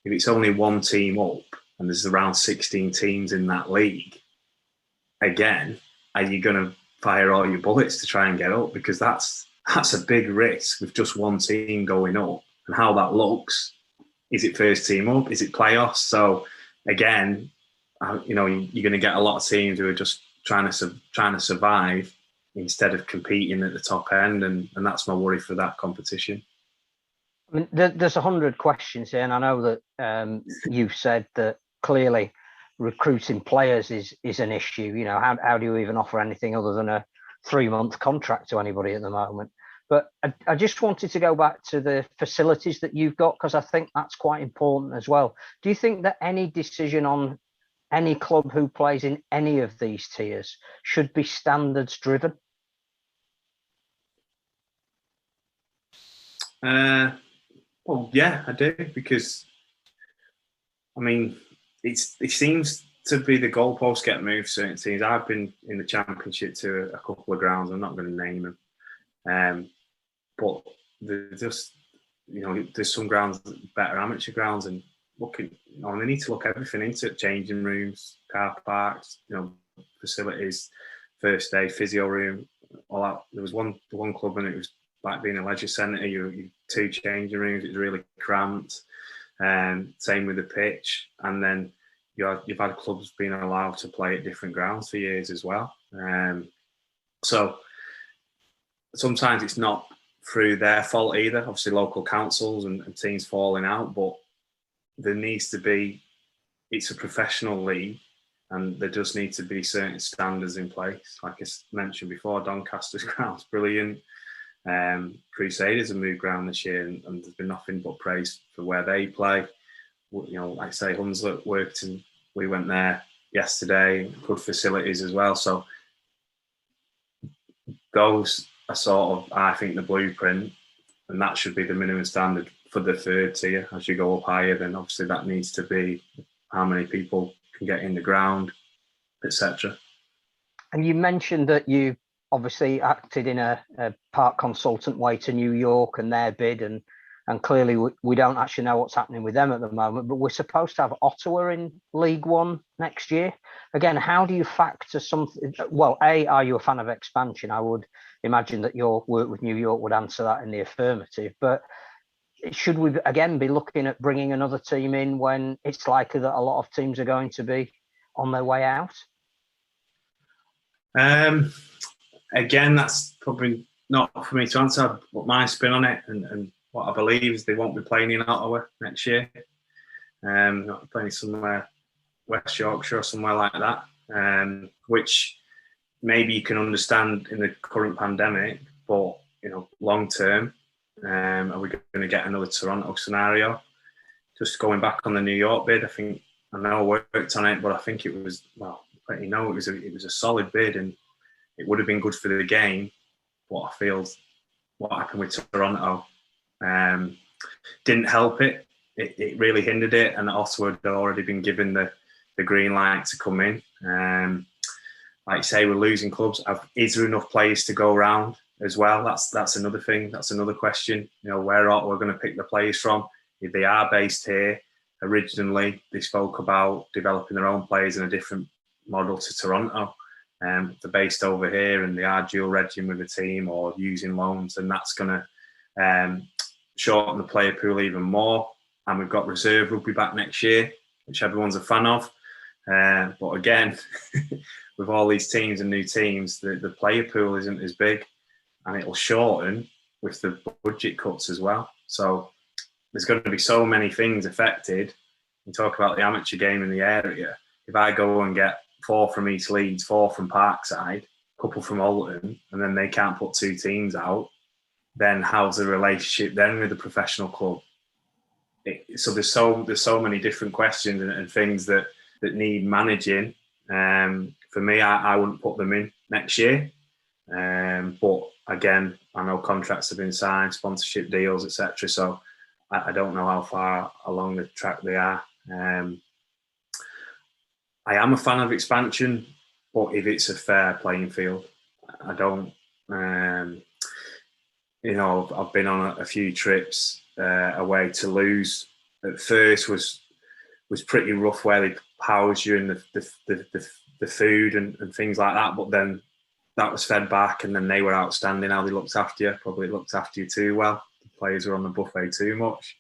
If it's only one team up and there's around 16 teams in that league, again, are you going to fire all your bullets to try and get up? Because that's a big risk with just one team going up. And how that looks, is it first team up? Is it playoffs? So again, you're going to get a lot of teams who are just trying to survive instead of competing at the top end, and that's my worry for that competition. I mean, there's 100 questions here, and I know that you've said that clearly recruiting players is an issue. How do you even offer anything other than a 3-month contract to anybody at the moment? But I just wanted to go back to the facilities that you've got, because I think that's quite important as well. Do you think that any decision on any club who plays in any of these tiers should be standards driven? Well, yeah, I do, because it seems to be the goalposts get moved. Certain teams. I've been in the Championship to a couple of grounds. I'm not going to name them, but there's just there's some grounds, better amateur grounds, and looking. They need to look everything into it: changing rooms, car parks, facilities, first aid, physio room, all that. There was one club, and it was like being a leisure centre. You 2 changing rooms. It was really cramped. Same with the pitch, and then you've had clubs being allowed to play at different grounds for years as well. So sometimes it's not through their fault either. Obviously, local councils and teams falling out, but there needs to be. It's a professional league, and there does need to be certain standards in place. Like I mentioned before, Doncaster's ground's brilliant. Crusaders have moved ground this year, and there's been nothing but praise for where they play. Like I say, Hunslet worked, and we went there yesterday. Good facilities as well. So those are sort of, I think, the blueprint, and that should be the minimum standard for the third tier. As you go up higher, then obviously that needs to be how many people can get in the ground, etc. And you mentioned that you obviously acted in a park consultant way to New York and their bid, and clearly we don't actually know what's happening with them at the moment, but we're supposed to have Ottawa in League One next year. Again, how do you factor something? Well, are you a fan of expansion? I would imagine that your work with New York would answer that in the affirmative, but should we again be looking at bringing another team in when it's likely that a lot of teams are going to be on their way out? Again, that's probably not for me to answer, but my spin on it and what I believe is they won't be playing in Ottawa next year. Not playing somewhere West Yorkshire or somewhere like that, which maybe you can understand in the current pandemic, but long term, are we going to get another Toronto scenario? Just going back on the New York bid, I know I worked on it, but I think it was it was a solid bid, and it would have been good for the game. But I feel what happened with Toronto didn't help it. It really hindered it, and Ottawa had already been given the the green light to come in. Like you say, we're losing clubs. Is there enough players to go around as well? That's another thing. That's another question. Where are we going to pick the players from? If they are based here, originally they spoke about developing their own players in a different model to Toronto. They're based over here and they are dual regging with a team or using loans, and that's going to shorten the player pool even more. And we've got reserve rugby back next year, which everyone's a fan of. But again, with all these teams and new teams, the player pool isn't as big, and it'll shorten with the budget cuts as well. So there's going to be so many things affected. You talk about the amateur game in the area. If I go and get 4 from East Leeds, 4 from Parkside, a couple from Alton, and then they can't put 2 teams out, then how's the relationship then with the professional club? So there's so many different questions and things that need managing. For me, I wouldn't put them in next year. But again, I know contracts have been signed, sponsorship deals, etc. So I don't know how far along the track they are. I am a fan of expansion, but if it's a fair playing field, I don't. I've been on a few trips away to Lose. At first was pretty rough, where they house you and the food and things like that. But then that was fed back, and then they were outstanding. How they looked after you, probably looked after you too well. The players were on the buffet too much.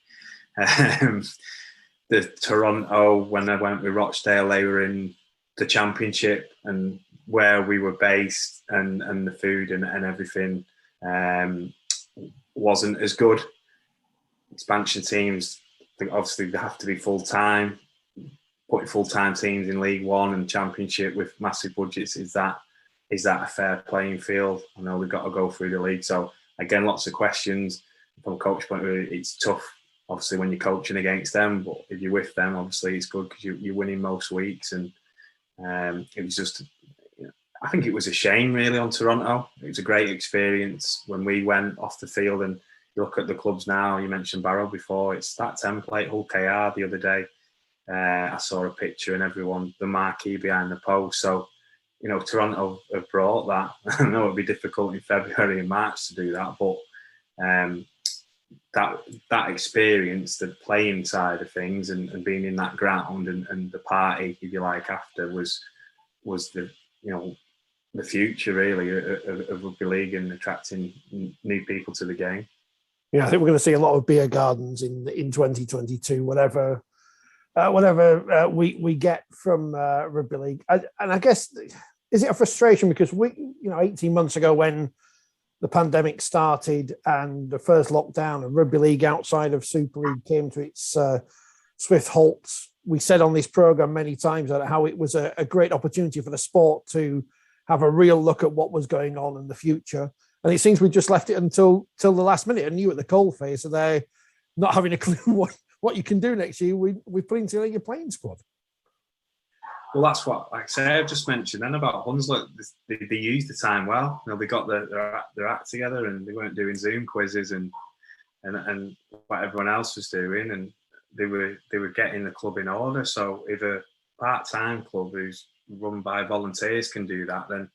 The Toronto, when I went with Rochdale, they were in the championship, and where we were based and the food and everything wasn't as good. Expansion teams, obviously they have to be full-time. Putting full-time teams in League One and Championship with massive budgets, is that a fair playing field? I know we've got to go through the league. So again, lots of questions. From a coach point of view, it's tough, obviously, when you're coaching against them, but if you're with them, obviously it's good because you're winning most weeks. And it was just, I think it was a shame really on Toronto. It was a great experience when we went off the field, and you look at the clubs now. You mentioned Barrow before. It's that template. Hull KR the other day, I saw a picture and everyone, the marquee behind the post. So, Toronto have brought that. I know it'll be difficult in February and March to do that, but that experience, the playing side of things and being in that ground and the party, if you like, after was the the future really of rugby league and attracting new people to the game. Yeah, I think we're going to see a lot of beer gardens in 2022, whatever we get from rugby league. And I guess, is it a frustration because 18 months ago when the pandemic started and the first lockdown and rugby league outside of Super League came to its swift halt, we said on this program many times that how it was a great opportunity for the sport to have a real look at what was going on in the future. And it seems we just left it until the last minute, and you at the coalface, so they're not having a clue what you can do next year. We put into your playing squad. Well, that's what, like I say, I've just mentioned then about Hunslet. They used the time well. They got their act together, and they weren't doing Zoom quizzes and what everyone else was doing, and they were getting the club in order. So if a part-time club who's run by volunteers can do that, then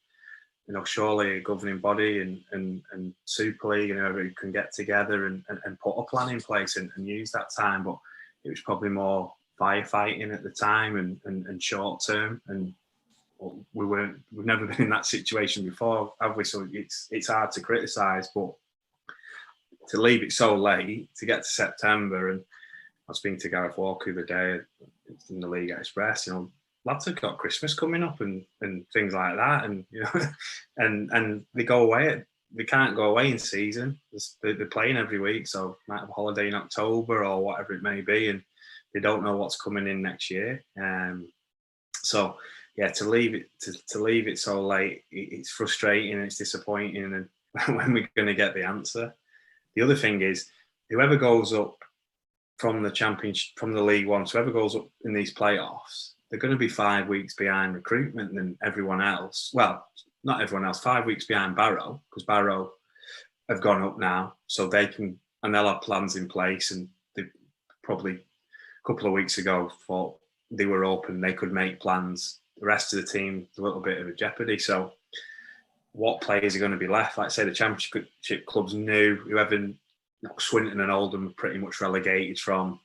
surely a governing body and Super League and whoever can get together and put a plan in place and use that time. But it was probably more firefighting at the time and short term, and we've never been in that situation before, have we? So it's hard to criticise, but to leave it so late, to get to September, and I was speaking to Gareth Walker the other day in the League Express, lads have got Christmas coming up and things like that, and and they go away. They can't go away in season. They're playing every week, so might have a holiday in October or whatever it may be, and they don't know what's coming in next year. So yeah, to leave it so late, it's frustrating and it's disappointing. And when we're going to get the answer, the other thing is whoever goes up from the championship, from the League One, so whoever goes up in these playoffs, they're going to be 5 weeks behind recruitment than everyone else. Well, not everyone else, 5 weeks behind Barrow, because Barrow have gone up now, so they can, and they'll have plans in place. And they probably a couple of weeks ago thought they were open, they could make plans. The rest of the team, a little bit of a jeopardy. So what players are going to be left? Like I say, the championship clubs knew whoever Swinton and Oldham were pretty much relegated from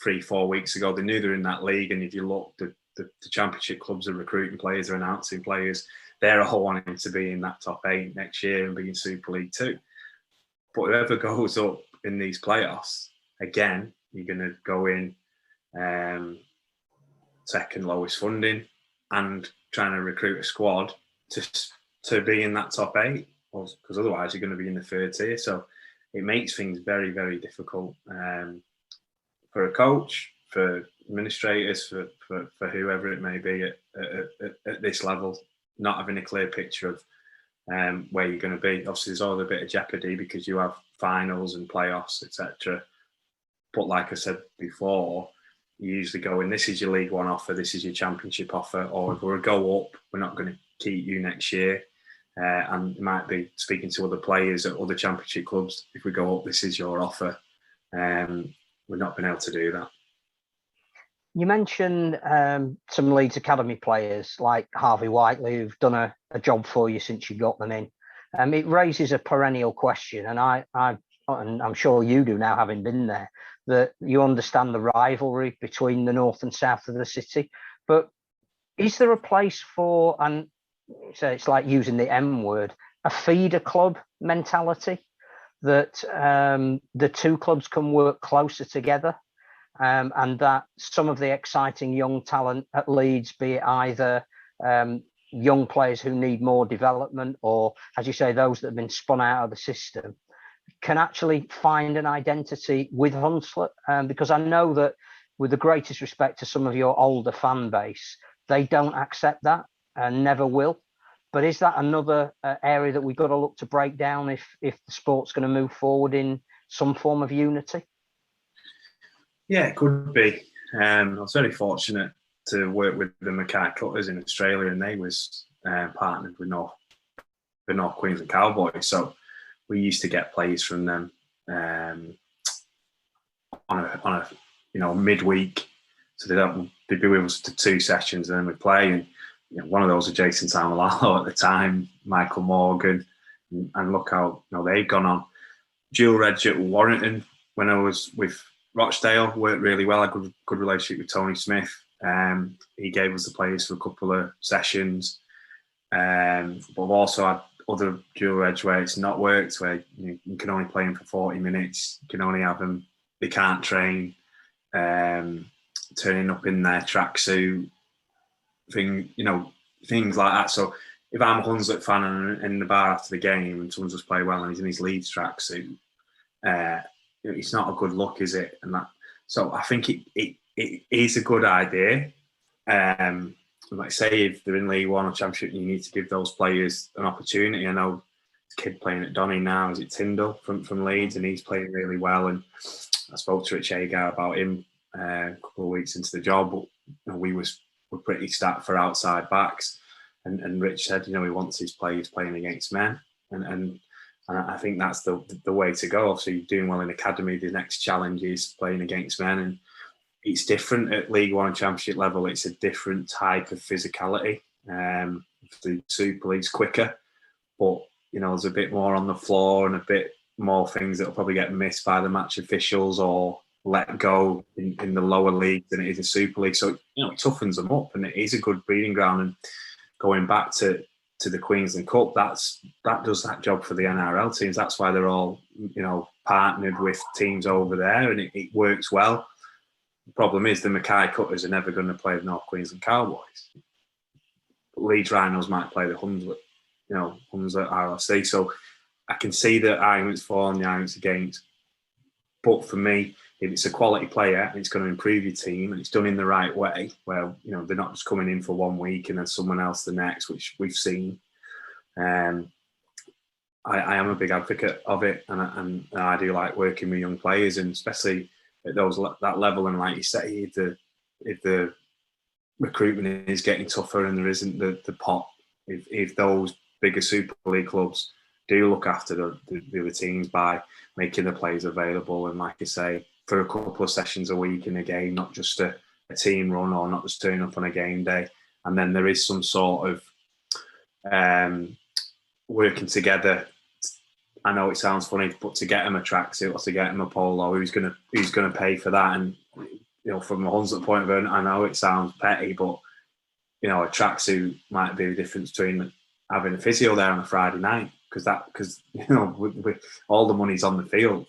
3-4 weeks ago. They knew they're in that league, and if you look, the championship clubs are recruiting players, are announcing players. They're all wanting to be in that top 8 next year and be in Super League 2. But whoever goes up in these playoffs, again, you're going to go in second lowest funding and trying to recruit a squad to be in that top 8, because otherwise you're going to be in the third tier. So it makes things very, very difficult for a coach, for administrators, for whoever it may be at this level, not having a clear picture of where you're going to be. Obviously, there's always a bit of jeopardy because you have finals and playoffs, etc. But like I said before, you usually go in, this is your League One offer, this is your Championship offer, or if we're a go up, we're not going to keep you next year. And it might be speaking to other players at other Championship clubs, if we go up, this is your offer. We've not been able to do that. You mentioned some Leeds Academy players like Harvey Whiteley, who've done a job for you since you got them in. It raises a perennial question, and I'm sure you do now, having been there, that you understand the rivalry between the north and south of the city. But is there a place for, and so it's like using the M word, a feeder club mentality, that the two clubs can work closer together, and that some of the exciting young talent at Leeds, be it either young players who need more development, or, as you say, those that have been spun out of the system, can actually find an identity with Hunslet? Because I know that, with the greatest respect to some of your older fan base, they don't accept that and never will. But is that another area that we've got to look to break down if the sport's going to move forward in some form of unity? Yeah, it could be. I was very fortunate to work with the Mackay Cutters in Australia, and they was partnered with the North Queensland Cowboys. So we used to get players from them on a midweek. So they'd be with us to 2 sessions, and then we'd play. And one of those was Jason Tamalalo at the time, Michael Morgan, and look how they've gone on. Dual Redshirt with Warrington when I was with Rochdale, worked really well. I had a good relationship with Tony Smith. He gave us the players for a couple of sessions. But we've also had other dual reg where it's not worked, where you can only play them for 40 minutes. You can only have them, they can't train, turning up in their tracksuit, things like that. So if I'm a Hunslet fan and in the bar after the game and someone's just played well and he's in his Leeds tracksuit, it's not a good look, is it? And that, so I think it is a good idea. Like say, if they're in League One or Championship, you need to give those players an opportunity. I know a kid playing at Donny now, is it Tyndall from Leeds, and he's playing really well. And I spoke to Rich Agar about him a couple of weeks into the job. But we're pretty stacked for outside backs, and Rich said, he wants his players playing against men, and I think that's the way to go. Obviously, doing well in academy, the next challenge is playing against men, and it's different at League One and Championship level. It's a different type of physicality. The Super League's quicker, but there's a bit more on the floor and a bit more things that will probably get missed by the match officials or let go in the lower league than it is in Super League. So it toughens them up, and it is a good breeding ground. And going back to the Queensland Cup, that does that job for the NRL teams. That's why they're all partnered with teams over there, and it works well. The problem is the Mackay Cutters are never going to play the North Queensland Cowboys. But Leeds Rhinos might play the Hunslet, Hunslet RLC. So I can see the arguments for and the arguments against. But for me, if it's a quality player and it's going to improve your team and it's done in the right way, where they're not just coming in for 1 week and then someone else the next, which we've seen. I am a big advocate of it, and I do like working with young players, and especially at that level. And like you say, if the recruitment is getting tougher and there isn't the pot, if those bigger Super League clubs do look after the other teams by making the players available, and like I say, for a couple of sessions a week in a game, not just a team run or not just turning up on a game day. And then there is some sort of working together. I know it sounds funny, but to get him a tracksuit or to get him a polo, who's gonna pay for that? And from a Hunslet point of view, I know it sounds petty, but a tracksuit might be the difference between having a physio there on a Friday night because all the money's on the field.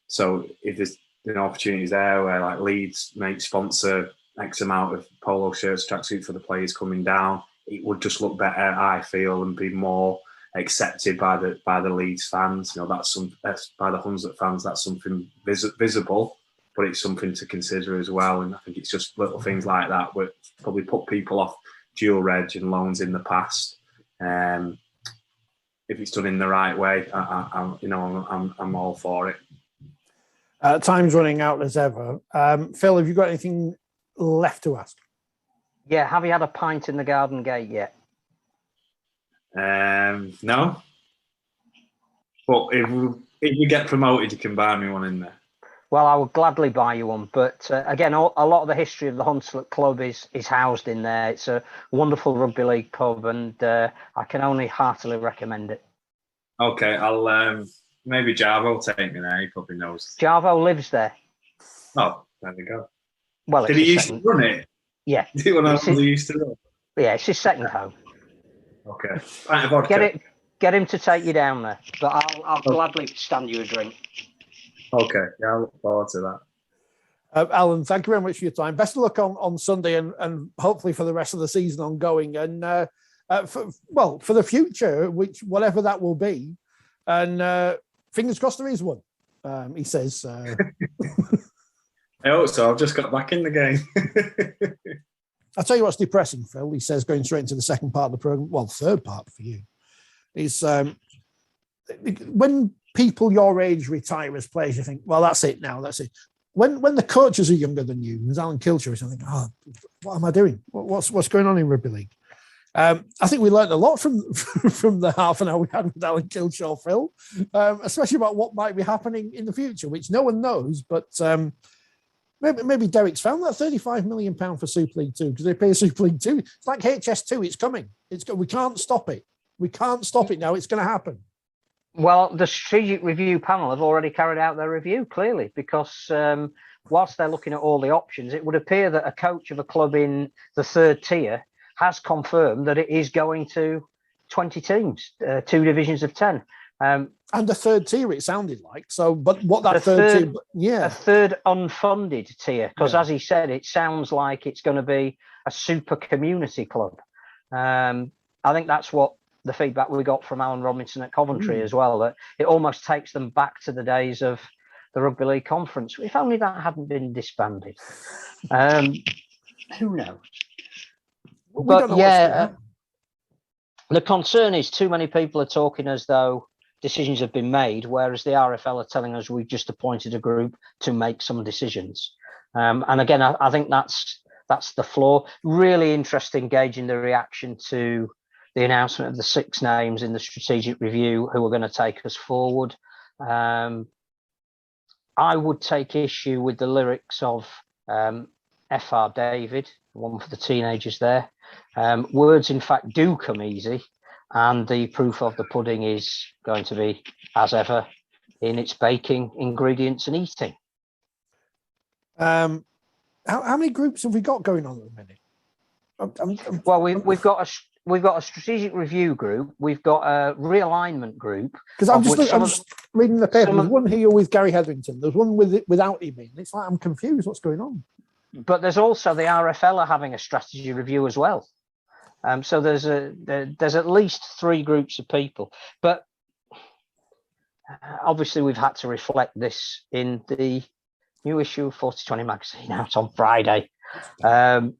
So if there's opportunities there where like Leeds might sponsor X amount of polo shirts, tracksuit for the players coming down, it would just look better, I feel, and be more accepted by the Leeds fans. That's by the Hunslet fans. That's something visible, but it's something to consider as well. And I think it's just little things like that which probably put people off dual reg and loans in the past. If it's done in the right way, I'm all for it. Time's running out as ever. Phil, have you got anything left to ask? Yeah, have you had a pint in the Garden Gate yet? No. But if we get promoted, you can buy me one in there. Well, I would gladly buy you one. But again, a lot of the history of the Hunslet Club is housed in there. It's a wonderful rugby league pub, and I can only heartily recommend it. Okay, I'll maybe Jarvo will take me there. He probably knows. Jarvo lives there. Oh, there we go. Well, did he used to run it? Yeah. He used to run. Yeah, it's his second home. Okay. Pint of vodka. Get him to take you down there, but I'll gladly stand you a drink. Okay, yeah, I look forward to that. Alan, thank you very much for your time. Best of luck on Sunday and hopefully for the rest of the season ongoing. And for the future, whatever that will be. And fingers crossed there is one, he says. I hope so. I've just got back in the game. I'll tell you what's depressing, Phil. He says, going straight into the second part of the program, well, third part for you, is when people your age retire as players, you think, well, that's it now, that's it. When the coaches are younger than you, as Alan Kilshaw is, I think, what am I doing? What's going on in rugby league? I think we learned a lot from the half an hour we had with Alan Kilshaw, Phil, especially about what might be happening in the future, which no one knows, but maybe Derek's found that £35 million for Super League 2 because they pay Super League 2. It's like HS2, it's coming. We can't stop it. We can't stop it now. It's going to happen. Well, the strategic review panel have already carried out their review, clearly, because whilst they're looking at all the options, it would appear that a coach of a club in the third tier has confirmed that it is going to 20 teams, 2 divisions of 10. And the third tier, it sounded like. So, but what that third tier, yeah. A third unfunded tier, because as he said, it sounds like it's going to be a super community club. I think that's what the feedback we got from Alan Robinson at Coventry as well, that it almost takes them back to the days of the Rugby League Conference. If only that hadn't been disbanded. Who knows? But yeah, the concern is too many people are talking as though decisions have been made, whereas the RFL are telling us we've just appointed a group to make some decisions. And again, I think that's the flaw. Really interesting gauging the reaction to the announcement of the 6 names in the strategic review who are going to take us forward. I would take issue with the lyrics of F.R. David, the one for the teenagers there. Words, in fact, do come easy, and the proof of the pudding is going to be, as ever, in its baking, ingredients, and eating. How many groups have we got going on at the minute? Well, we've got a strategic review group. We've got a realignment group. Because I'm just reading the paper. There's one here with Gary Hetherington. There's one without him in. It's like I'm confused. What's going on? But there's also the RFL are having a strategy review as well. So there's at least 3 groups of people. But obviously we've had to reflect this in the new issue of Forty20 magazine out on Friday. Again,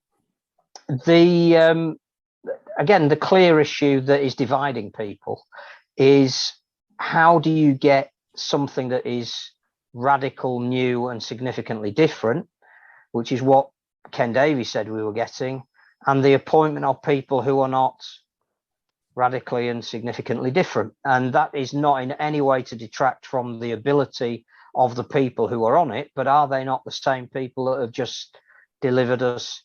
the clear issue that is dividing people is how do you get something that is radical, new, and significantly different, which is what Ken Davies said we were getting, and the appointment of people who are not radically and significantly different. And that is not in any way to detract from the ability of the people who are on it, but are they not the same people that have just delivered us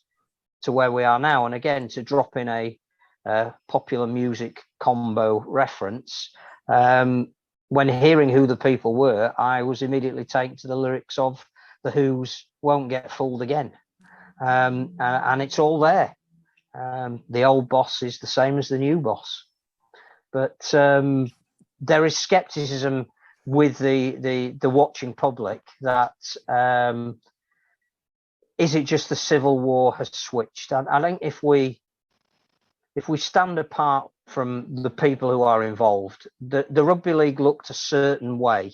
to where we are now. And again, to drop in a popular music combo reference, when hearing who the people were, I was immediately taken to the lyrics of The Who's Won't Get Fooled Again. And it's all there. The old boss is the same as the new boss. But there is skepticism with the watching public that is it just the civil war has switched? I think if we stand apart from the people who are involved, the Rugby League looked a certain way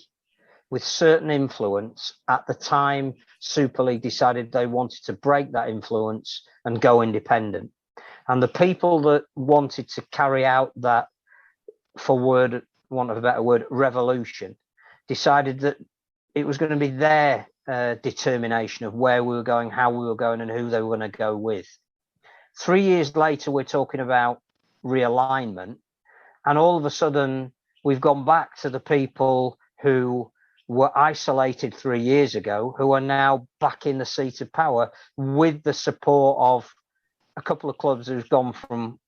with certain influence at the time Super League decided they wanted to break that influence and go independent. And the people that wanted to carry out that, for want of a better word, revolution, decided that it was going to be their determination of where we were going, how we were going, and who they were going to go with. 3 years later, we're talking about realignment, and all of a sudden we've gone back to the people who were isolated 3 years ago, who are now back in the seat of power with the support of a couple of clubs who've gone from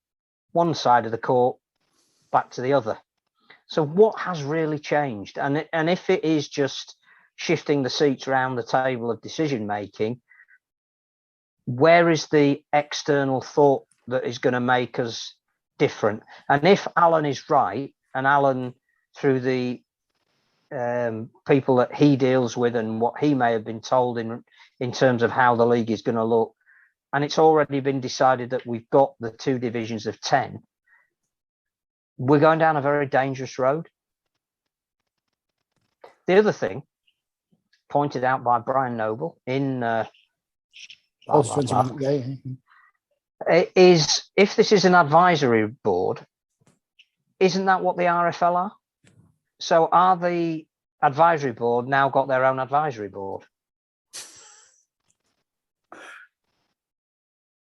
one side of the court back to the other. So what has really changed? And if it is just shifting the seats around the table of decision making, where is the external thought that is going to make us different? And if Alan is right, and Alan, through the people that he deals with and what he may have been told in terms of how the league is going to look, and it's already been decided that we've got the 2 divisions of 10, we're going down a very dangerous road. The other thing pointed out by Brian Noble in is, if this is an advisory board, isn't that what the RFL are? So are the advisory board now got their own advisory board?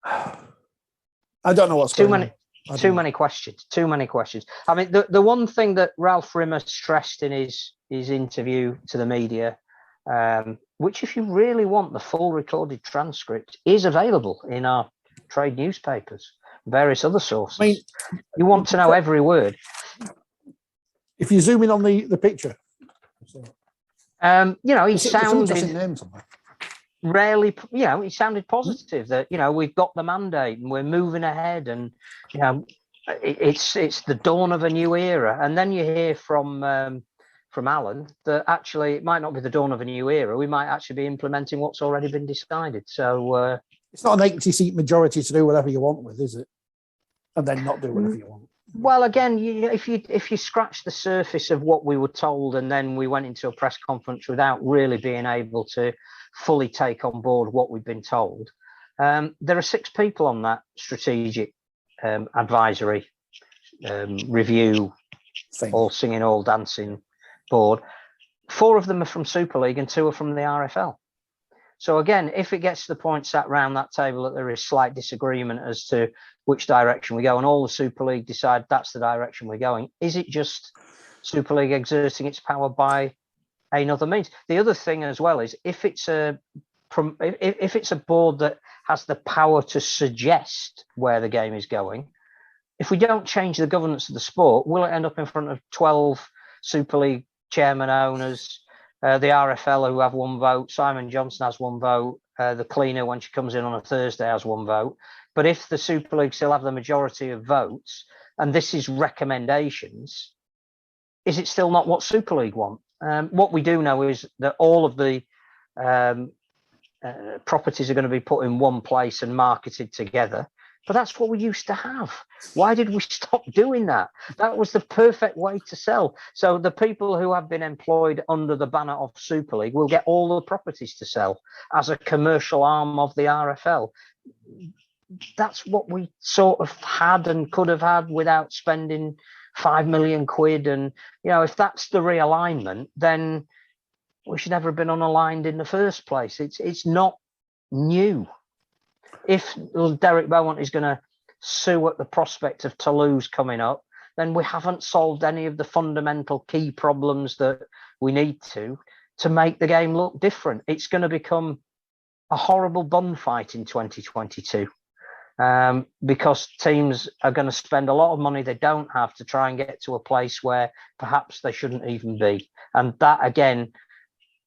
I don't know what's too going many. on. Too many questions. Too many questions. I mean, the one thing that Ralph Rimmer stressed in his interview to the media, which, if you really want the full recorded transcript, is available in our trade newspapers, various other sources. I mean, you want to know every word. If you zoom in on the picture, he sounded rarely, he sounded positive that, we've got the mandate and we're moving ahead, and it's the dawn of a new era. And then you hear from Alan that actually it might not be the dawn of a new era. We might actually be implementing what's already been decided. So it's not an 80-seat majority to do whatever you want with, is it? And then not do whatever you want. Well, again, if you scratch the surface of what we were told, and then we went into a press conference without really being able to fully take on board what we've been told, there are 6 people on that strategic advisory review, all singing, all dancing board. 4 of them are from Super League and 2 are from the RFL. So again, if it gets to the point sat round that table that there is slight disagreement as to which direction we go, and all the Super League decide that's the direction we're going, is it just Super League exerting its power by another means? The other thing as well is, if it's a board that has the power to suggest where the game is going, if we don't change the governance of the sport, will it end up in front of 12 Super League chairman owners, the RFL who have 1 vote, Simon Johnson has 1 vote, the cleaner, when she comes in on a Thursday, has 1 vote. But if the Super League still have the majority of votes, and this is recommendations, is it still not what Super League want? What we do know is that all of the properties are going to be put in one place and marketed together. But that's what we used to have. Why did we stop doing that? That was the perfect way to sell. So the people who have been employed under the banner of Super League will get all the properties to sell as a commercial arm of the RFL. That's what we sort of had and could have had without spending 5 million quid. And, if that's the realignment, then we should never have been unaligned in the first place. It's not new. If Derek Bowen is going to sue at the prospect of Toulouse coming up, then we haven't solved any of the fundamental key problems that we need to make the game look different. It's going to become a horrible bun fight in 2022. Because teams are going to spend a lot of money they don't have to try and get to a place where perhaps they shouldn't even be. And that, again,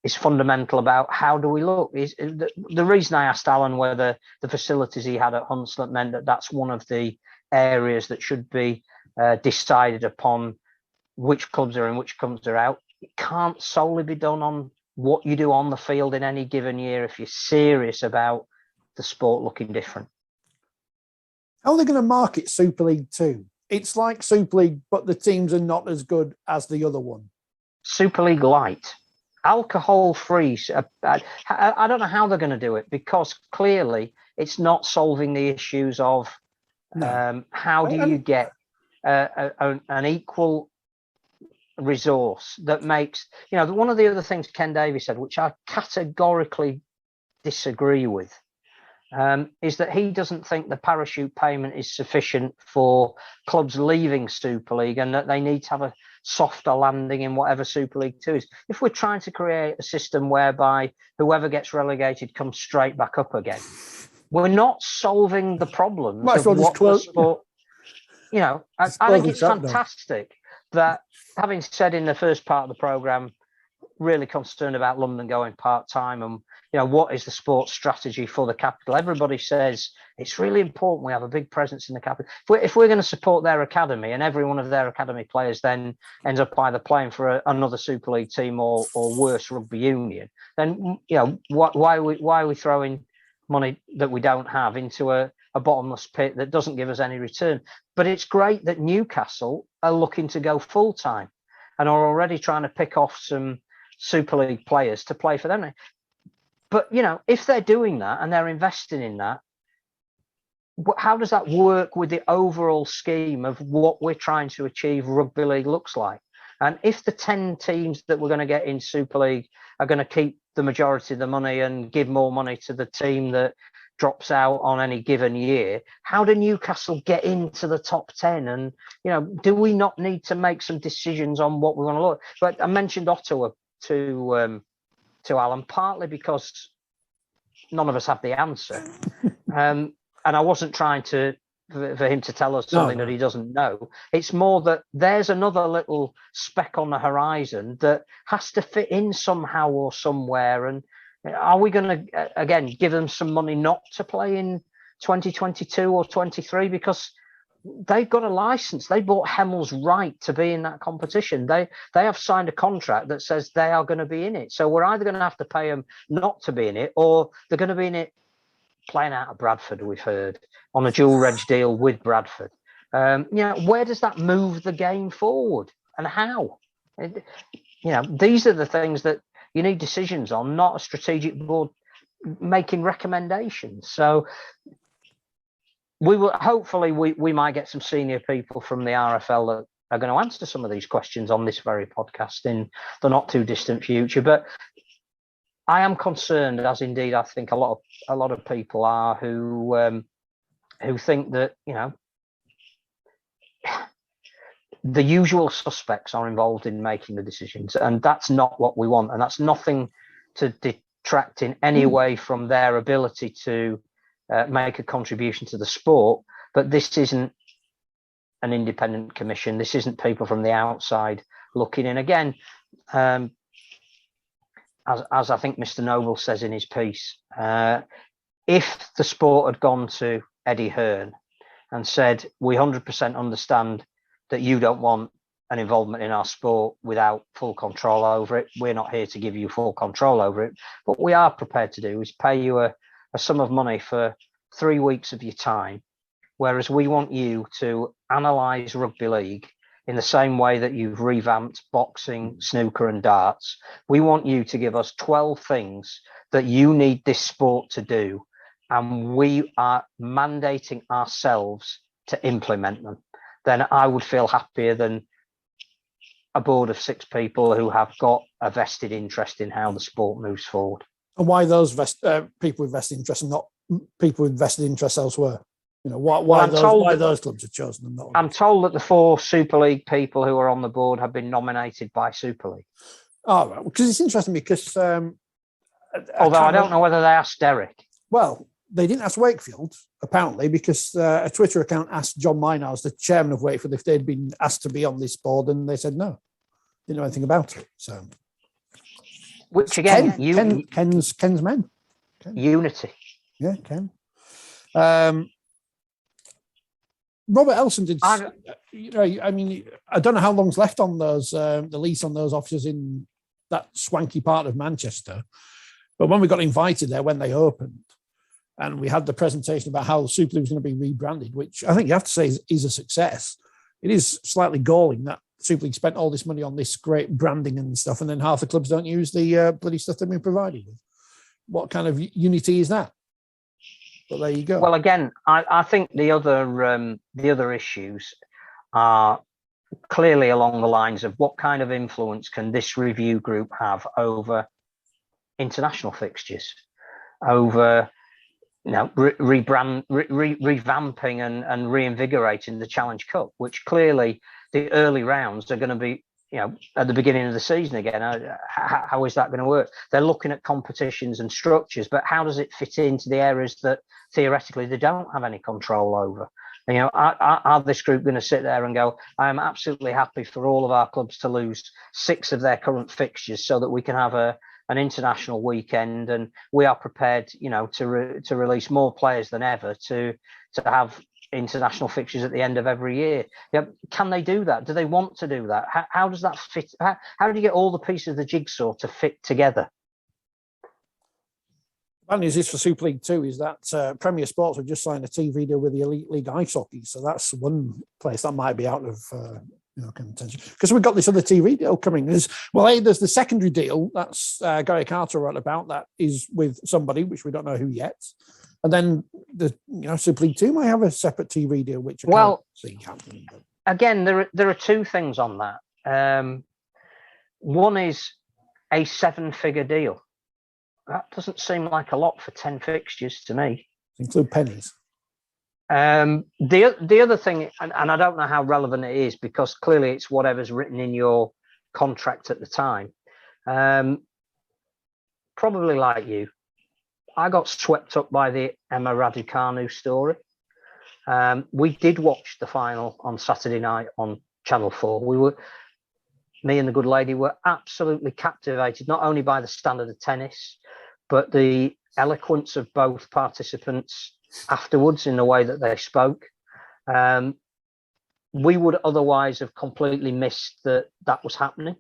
is fundamental about how do we look. The reason I asked Alan whether the facilities he had at Hunslet meant that that's one of the areas that should be decided upon which clubs are in, which clubs are out. It can't solely be done on what you do on the field in any given year if you're serious about the sport looking different. How are they going to market Super League 2? It's like Super League, but the teams are not as good as the other one. Super League Light. Alcohol free. I don't know how they're going to do it, because clearly it's not solving the issues of how do you get an equal resource that makes, one of the other things Ken Davies said, which I categorically disagree with, is that he doesn't think the parachute payment is sufficient for clubs leaving Super League, and that they need to have a softer landing in whatever Super League 2 is. If we're trying to create a system whereby whoever gets relegated comes straight back up again, we're not solving the problems of what the sport. I think it's fantastic that, having said in the first part of the programme, really concerned about London going part-time and what is the sports strategy for the capital. Everybody says it's really important we have a big presence in the capital. If we're going to support their academy, and every one of their academy players then ends up either playing for another Super League team or worse, rugby union, then why are we throwing money that we don't have into a bottomless pit that doesn't give us any return? But it's great that Newcastle are looking to go full-time and are already trying to pick off some Super League players to play for them. But, if they're doing that and they're investing in that, how does that work with the overall scheme of what we're trying to achieve Rugby League looks like? And if the 10 teams that we're going to get in Super League are going to keep the majority of the money and give more money to the team that drops out on any given year, how do Newcastle get into the top 10? And, do we not need to make some decisions on what we want to look? But I mentioned Ottawa to Alan, partly because none of us have the answer. And I wasn't trying for him to tell us something that he doesn't know. It's more that there's another little speck on the horizon that has to fit in somehow or somewhere. And are we going to, again, give them some money not to play in 2022 or 23? Because they've got a license. They bought Hemmel's right to be in that competition. They have signed a contract that says they are going to be in it. So we're either going to have to pay them not to be in it, or they're going to be in it playing out of Bradford, we've heard, on a dual reg deal with Bradford. Where does that move the game forward, and how? These are the things that you need decisions on, not a strategic board making recommendations. So we will hopefully we might get some senior people from the RFL that are going to answer some of these questions on this very podcast in the not too distant future. But I am concerned, as indeed I think a lot of people are, who think that the usual suspects are involved in making the decisions, and that's not what we want. And that's nothing to detract in any way from their ability to make a contribution to the sport. But this isn't an independent commission. This isn't people from the outside looking in. Again, as I think Mr. Noble says in his piece, if the sport had gone to Eddie Hearn and said, we 100% understand that you don't want an involvement in our sport without full control over it, we're not here to give you full control over it. What we are prepared to do is pay you a sum of money for 3 weeks of your time, whereas we want you to analyse rugby league in the same way that you've revamped boxing, snooker and darts. We want you to give us 12 things that you need this sport to do, and we are mandating ourselves to implement them. Then I would feel happier than a board of 6 people who have got a vested interest in how the sport moves forward. And why those people with vested interest and not people with vested interest elsewhere? Why those clubs have chosen them? Not I'm told that the 4 Super League people who are on the board have been nominated by Super League. Oh, right. Because it's interesting because Although I don't know whether they asked Derek. Well, they didn't ask Wakefield, apparently, because a Twitter account asked John Mynars, the chairman of Wakefield, if they'd been asked to be on this board, and they said no. Didn't know anything about it. So, which again, Ken's men. Ken. Unity. Yeah, Ken. Robert Elson did. I mean, I don't know how long's left on those the lease on those offices in that swanky part of Manchester, but when we got invited there when they opened, and we had the presentation about how Super League was going to be rebranded, which I think you have to say is a success. It is slightly galling that Super League spent all this money on this great branding and stuff, and then half the clubs don't use the bloody stuff they've been provided with. What kind of unity is that? But there you go. Well, again, I think the other issues are clearly along the lines of what kind of influence can this review group have over international fixtures, over revamping and reinvigorating the Challenge Cup, which clearly the early rounds are going to be at the beginning of the season again. How is that going to work? They're looking at competitions and structures, but how does it fit into the areas that theoretically they don't have any control over? Are this group going to sit there and go, I am absolutely happy for all of our clubs to lose 6 of their current fixtures so that we can have an international weekend, and we are prepared, to release more players than ever to have international fixtures at the end of every year? Can they do that? Do they want to do that? How does that fit? How do you get all the pieces of the jigsaw to fit together? Bad news is for Super League 2 is that Premier Sports have just signed a TV deal with the Elite League Ice Hockey, so that's one place that might be out of contention, because we've got this other TV deal coming. There's the secondary deal that's Gary Carter wrote about, that is with somebody which we don't know who yet. And then the Super League 2 might have a separate TV deal, which I can't see happening. Again, there are 2 things on that. One is a 7-figure deal. That doesn't seem like a lot for 10 fixtures to me. Include pennies. The other thing, and I don't know how relevant it is, because clearly it's whatever's written in your contract at the time. Probably like you, I got swept up by the Emma Raducanu story. We did watch the final on Saturday night on Channel 4. Me and the good lady were absolutely captivated, not only by the standard of tennis, but the eloquence of both participants afterwards in the way that they spoke. We would otherwise have completely missed that was happening,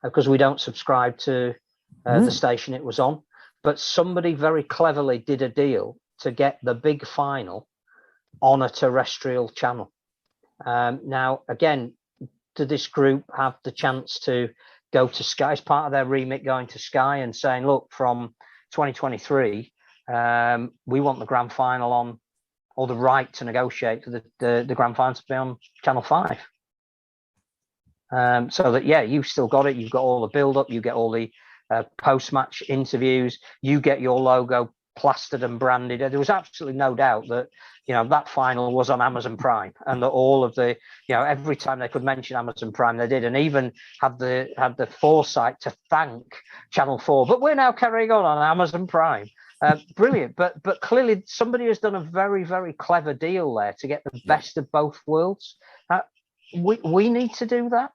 because we don't subscribe to the station it was on. But somebody very cleverly did a deal to get the big final on a terrestrial channel. Now, again, did this group have the chance to go to Sky as part of their remit, going to Sky and saying, look, from 2023, we want the grand final on, or the right to negotiate for the grand final to be on Channel 5. So that, you've still got it. You've got all the build-up. You get all the post-match interviews. You get your logo plastered and branded. There was absolutely no doubt that that final was on Amazon Prime, and that all of the every time they could mention Amazon Prime they did, and even had the foresight to thank Channel 4. But we're now carrying on Amazon Prime. Brilliant, but clearly somebody has done a very, very clever deal there to get the best of both worlds. We need to do that.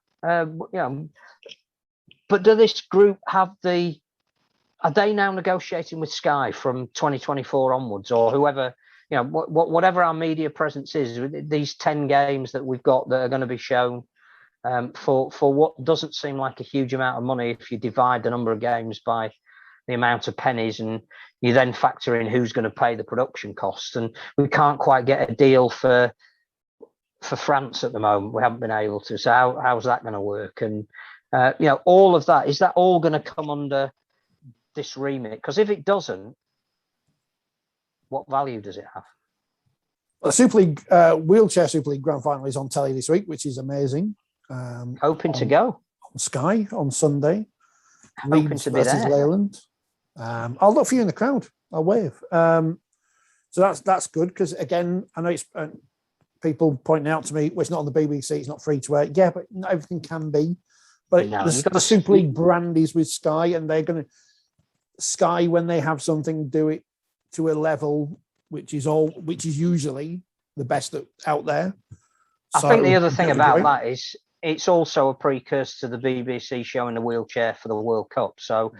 But do this group have are they now negotiating with Sky from 2024 onwards, or whoever, whatever our media presence is, these 10 games that we've got that are going to be shown for what doesn't seem like a huge amount of money if you divide the number of games by the amount of pennies, and you then factor in who's going to pay the production costs. And we can't quite get a deal for France at the moment. We haven't been able to. So how's that going to work? And all of that, is that all going to come under this remit? Because if it doesn't, what value does it have? Well, the Super League wheelchair Super League grand final is on telly this week, which is amazing. Hoping to go on Sky on Sunday. Hoping Leeds to be versus there. Leyland. I'll look for you in the crowd. I'll wave. So that's good, because again, I know it's people pointing out to me, well, it's not on the BBC, it's not free to air. Yeah, but not everything can be. But No, the Super League brand is with Sky, and they're going to. Sky, when they have something, do it to a level which is usually the best out there. I think the other thing about that is it's also a precursor to the BBC showing the wheelchair for the World Cup. So,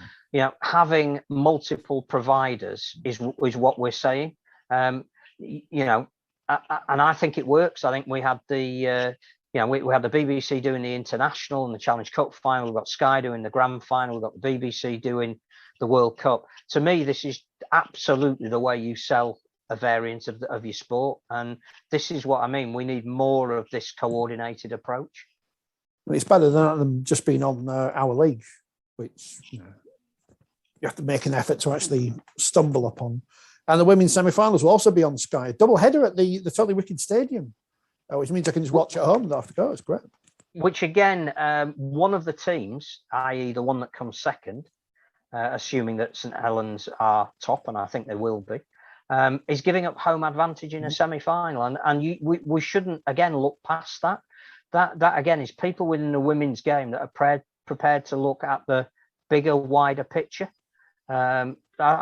having multiple providers is what we're saying. And I think it works. I think we had the we had the BBC doing the international and the Challenge Cup final. We've got Sky doing the grand final. We've got the BBC doing the World Cup. To me, this is absolutely the way you sell a variant of your sport. And this is what I mean. We need more of this coordinated approach. Well, it's better than them just being on our league, which you have to make an effort to actually stumble upon. And the women's semi-finals will also be on Sky. A double header at the Totally Wicked Stadium, which means I can just watch at home and don't have to go. It's great. Which again, one of the teams, i.e. the one that comes second, assuming that St Helens are top, and I think they will be, is giving up home advantage in a semi-final. And we shouldn't, again, look past that. That again, is people within the women's game that are prepared to look at the bigger, wider picture. I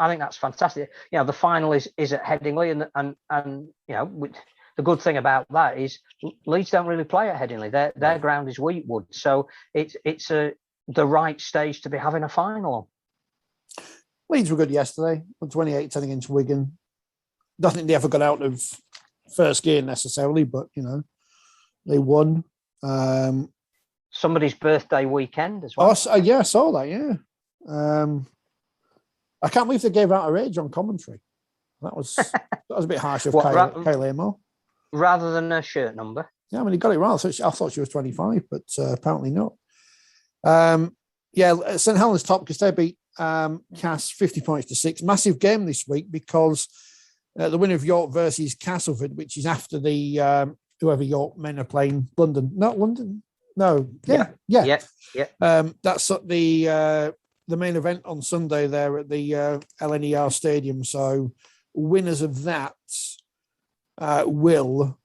think that's fantastic. The final is at Headingley, and the good thing about that is Leeds don't really play at Headingley. Their ground is Wheatwood, so it's the right stage to be having a final on. Leeds were good yesterday on 28-10 against Wigan. Don't think they ever got out of first gear necessarily, but they won. Somebody's birthday weekend as well. Oh, yeah, I saw that. Yeah, I can't believe they gave out her age on commentary. That was a bit harsh of Kyle Amor. Rather than her shirt number. Yeah, I mean, he got it wrong. I thought she was 25, but apparently not. St Helens top because they beat Cass 50 points to 6. Massive game this week because the winner of York versus Castleford, which is after the whoever York men are playing. Not London. No. Yeah. That's the main event on Sunday there at the LNER Stadium. So winners of that will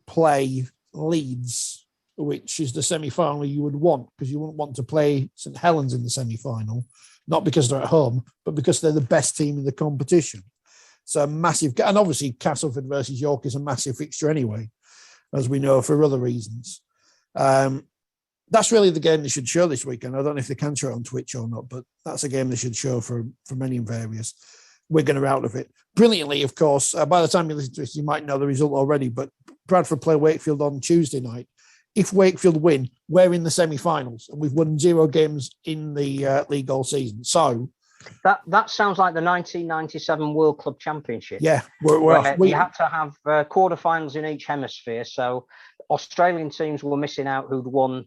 play Leeds, which is the semi-final you would want, because you wouldn't want to play St Helens in the semi-final, not because they're at home, but because they're the best team in the competition. So massive, and obviously Castleford versus York is a massive fixture anyway, as we know for other reasons. That's really the game they should show this weekend. I don't know if they can show it on Twitch or not, but that's a game they should show for many and various. Wigan are out of it. Brilliantly, of course, by the time you listen to this, you might know the result already, but Bradford play Wakefield on Tuesday night. If Wakefield win, we're in the semi-finals, and we've won 0 games in the league all season. So that sounds like the 1997 World Club Championship. Yeah, we had to have quarterfinals in each hemisphere. So Australian teams were missing out who'd won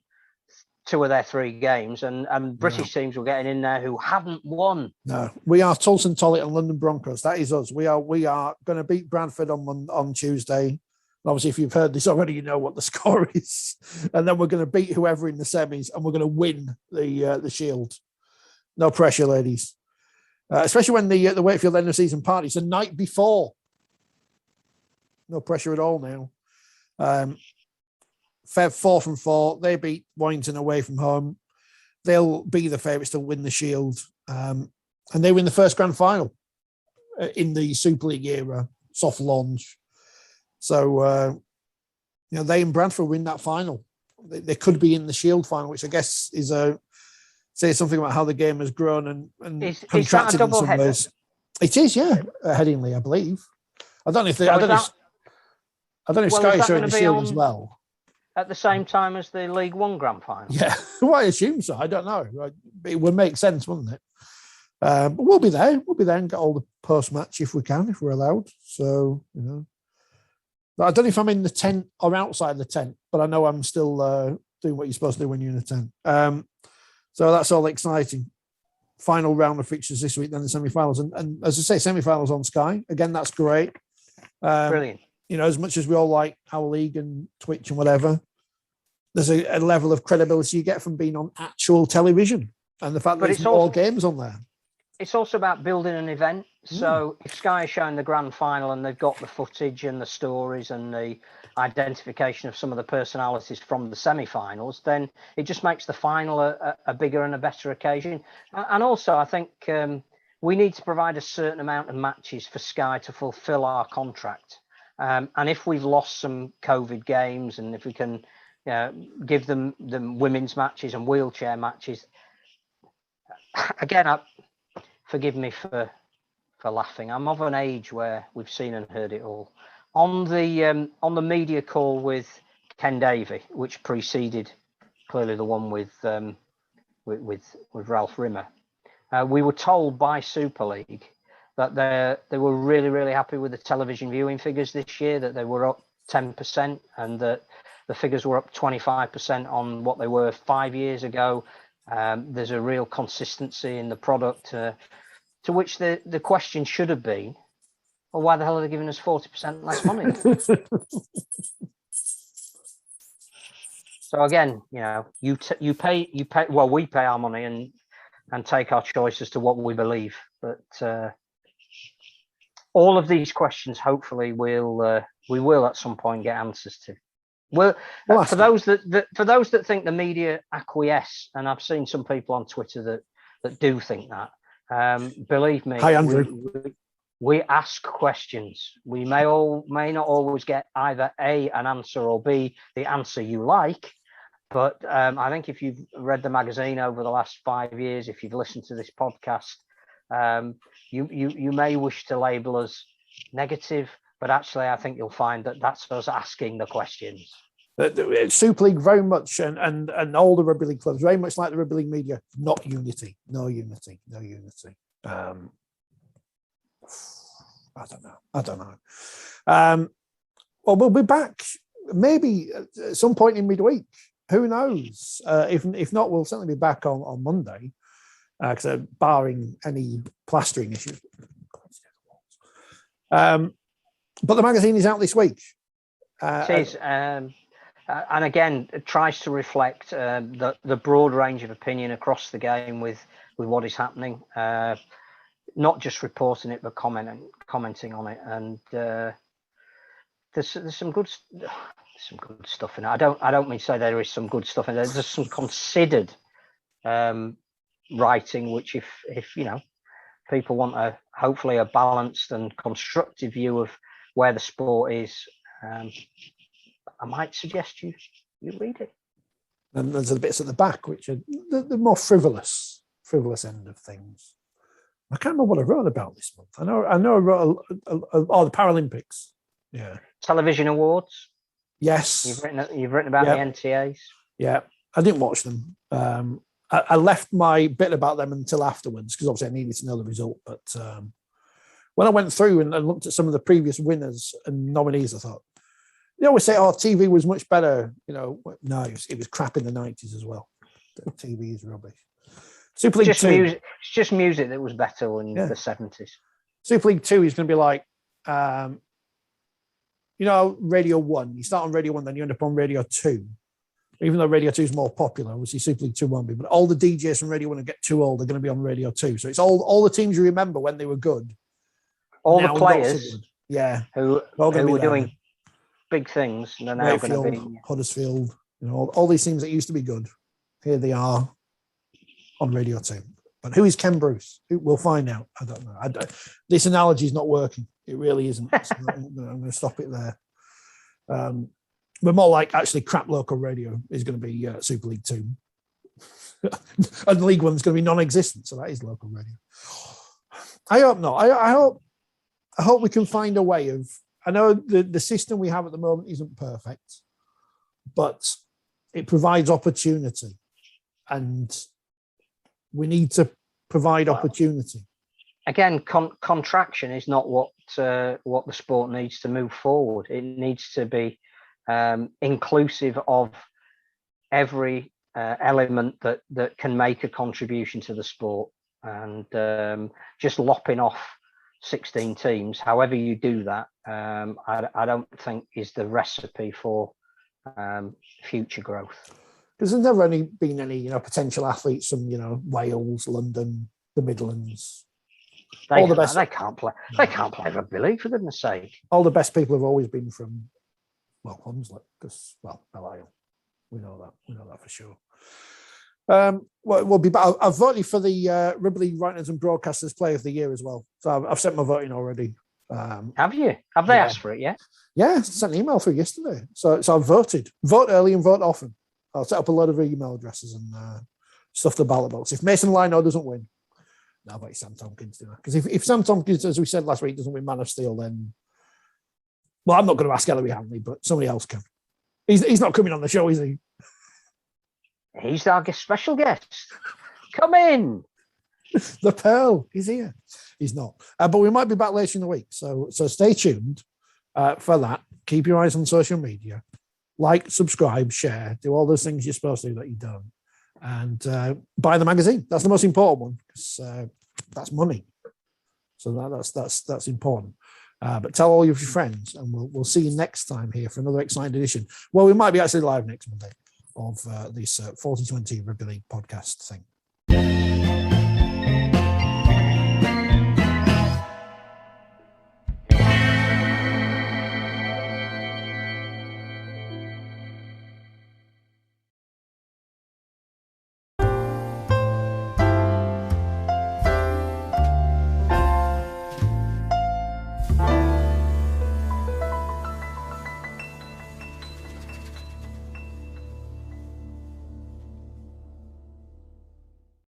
2 of their 3 games, and British teams were getting in there who hadn't won. No, we are Tulsa Tollet and London Broncos. That is us. We are going to beat Bradford on Tuesday. And obviously, if you've heard this already, you know what the score is. And then we're going to beat whoever in the semis, and we're going to win the Shield. No pressure, ladies. Especially when the Wakefield end of season party is the night before. No pressure at all now. Fev 4 from 4. They beat Warrington away from home. They'll be the favourites to win the Shield. And they win the first grand final in the Super League era, soft launch. So, they and Bradford win that final. They could be in the Shield final, which I guess is say something about how the game has grown and contracted in some ways. It is, yeah. Headingley, I believe. I don't know if Sky is showing the Shield as well. At the same time as the League One Grand Final? Yeah, well, I assume so. I don't know. It would make sense, wouldn't it? But we'll be there. We'll be there and get all the post-match if we can, if we're allowed. So, I don't know if I'm in the tent or outside the tent, but I know I'm still doing what you're supposed to do when you're in a tent. So that's all exciting. Final round of fixtures this week, then the semi-finals. And as I say, semi-finals on Sky. Again, that's great. Brilliant. As much as we all like our league and Twitch and whatever, there's a level of credibility you get from being on actual television, and the fact that there's more games on there. It's also about building an event. So if Sky is showing the grand final and they've got the footage and the stories and the identification of some of the personalities from the semi-finals, then it just makes the final a bigger and a better occasion. And also, I think we need to provide a certain amount of matches for Sky to fulfil our contract. And if we've lost some COVID games, and if we can give them women's matches and wheelchair matches, again, forgive me for laughing. I'm of an age where we've seen and heard it all. On the media call with Ken Davey, which preceded clearly the one with Ralph Rimmer, we were told by Super League that they were really, really happy with the television viewing figures this year, that they were up 10% and that the figures were up 25% on what they were 5 years ago. There's a real consistency in the product, to which the question should have been, well, why the hell are they giving us 40% less money? So again, you pay. Well, we pay our money and take our choice as to what we believe. But all of these questions, hopefully, we will at some point get answers to. Well, for those that think the media acquiesce, and I've seen some people on Twitter that do think that. Believe me, hi Andrew. We ask questions. We may not always get either A, an answer, or B, the answer you like. But I think if you've read the magazine over the last 5 years, if you've listened to this podcast, you may wish to label us negative, but actually I think you'll find that that's us asking the questions. Super League very much, and all the rugby league clubs, very much like the rugby league media, not unity, no unity. I don't know. Well, we'll be back maybe at some point in midweek. Who knows? If not, we'll certainly be back on Monday, because barring any plastering issues. But the magazine is out this week. It is, and again, it tries to reflect the broad range of opinion across the game with what is happening. Not just reporting it, but commenting on it, and there's some good stuff in it. I don't mean to say there is some good stuff in there. There's some considered writing, which if people want hopefully a balanced and constructive view of where the sport is, I might suggest you read it. And there's the bits at the back which are the more frivolous end of things. I can't remember what I wrote about this month. I know I wrote the Paralympics. Yeah. Television awards. Yes. You've written about the NTAs. Yeah. I didn't watch them. I left my bit about them until afterwards, because obviously I needed to know the result. But when I went through and looked at some of the previous winners and nominees, I thought, they always say, TV was much better. No, it was crap in the 90s as well. The TV is rubbish. Super League 2. It's just music that was better in the 70s. Super League 2 is going to be like, Radio 1. You start on Radio 1, then you end up on Radio 2. Even though Radio 2 is more popular, obviously Super League 2 won't be. But all the DJs from Radio 1 get too old, they're going to be on Radio 2. So it's all the teams you remember when they were good. All the players who were doing big things, and they're now going to be Huddersfield, all these teams that used to be good. Here they are on Radio 2. But who is Ken Bruce? We'll find out. I don't know. This analogy is not working. It really isn't. I'm going to stop it there. But more like actually crap local radio is going to be Super League 2. And League 1 is going to be non-existent. So that is local radio. I hope not. I hope we can find a way of, I know the system we have at the moment isn't perfect, but it provides opportunity, and we need to provide opportunity. Again, contraction is not what the sport needs to move forward. It needs to be inclusive of every element that can make a contribution to the sport, and just lopping off 16 teams, however you do that, I don't think is the recipe for future growth. Because there's never been any potential athletes from Wales, London, the Midlands. They can't play. No. They can't play rugby league, for goodness' sake. All the best people have always been from Hunslet, because Belial. We know that for sure. We'll be back. I've voted for the Rugby League Writers and Broadcasters Player of the Year as well. So I've sent my voting already. Have you? Have they asked for it yet? Yeah, I sent an email through yesterday. So I've voted. Vote early and vote often. I'll set up a lot of email addresses and stuff the ballot box. If Mason Lino doesn't win, I'll vote Sam Tompkins. Because if Sam Tompkins, as we said last week, doesn't win Man of Steel, then I'm not going to ask Ellery Hanley, but somebody else can. He's not coming on the show, is he? He's our special guest. Come in. The Pearl, he's here. He's not. But we might be back later in the week. So stay tuned for that. Keep your eyes on social media. Like, subscribe, share, do all those things you're supposed to do that you don't. And buy the magazine. That's the most important one, because that's money. So that's important. But tell all of your friends, and we'll see you next time here for another exciting edition. Well, we might be actually live next Monday of this 4020 Rugby League podcast thing.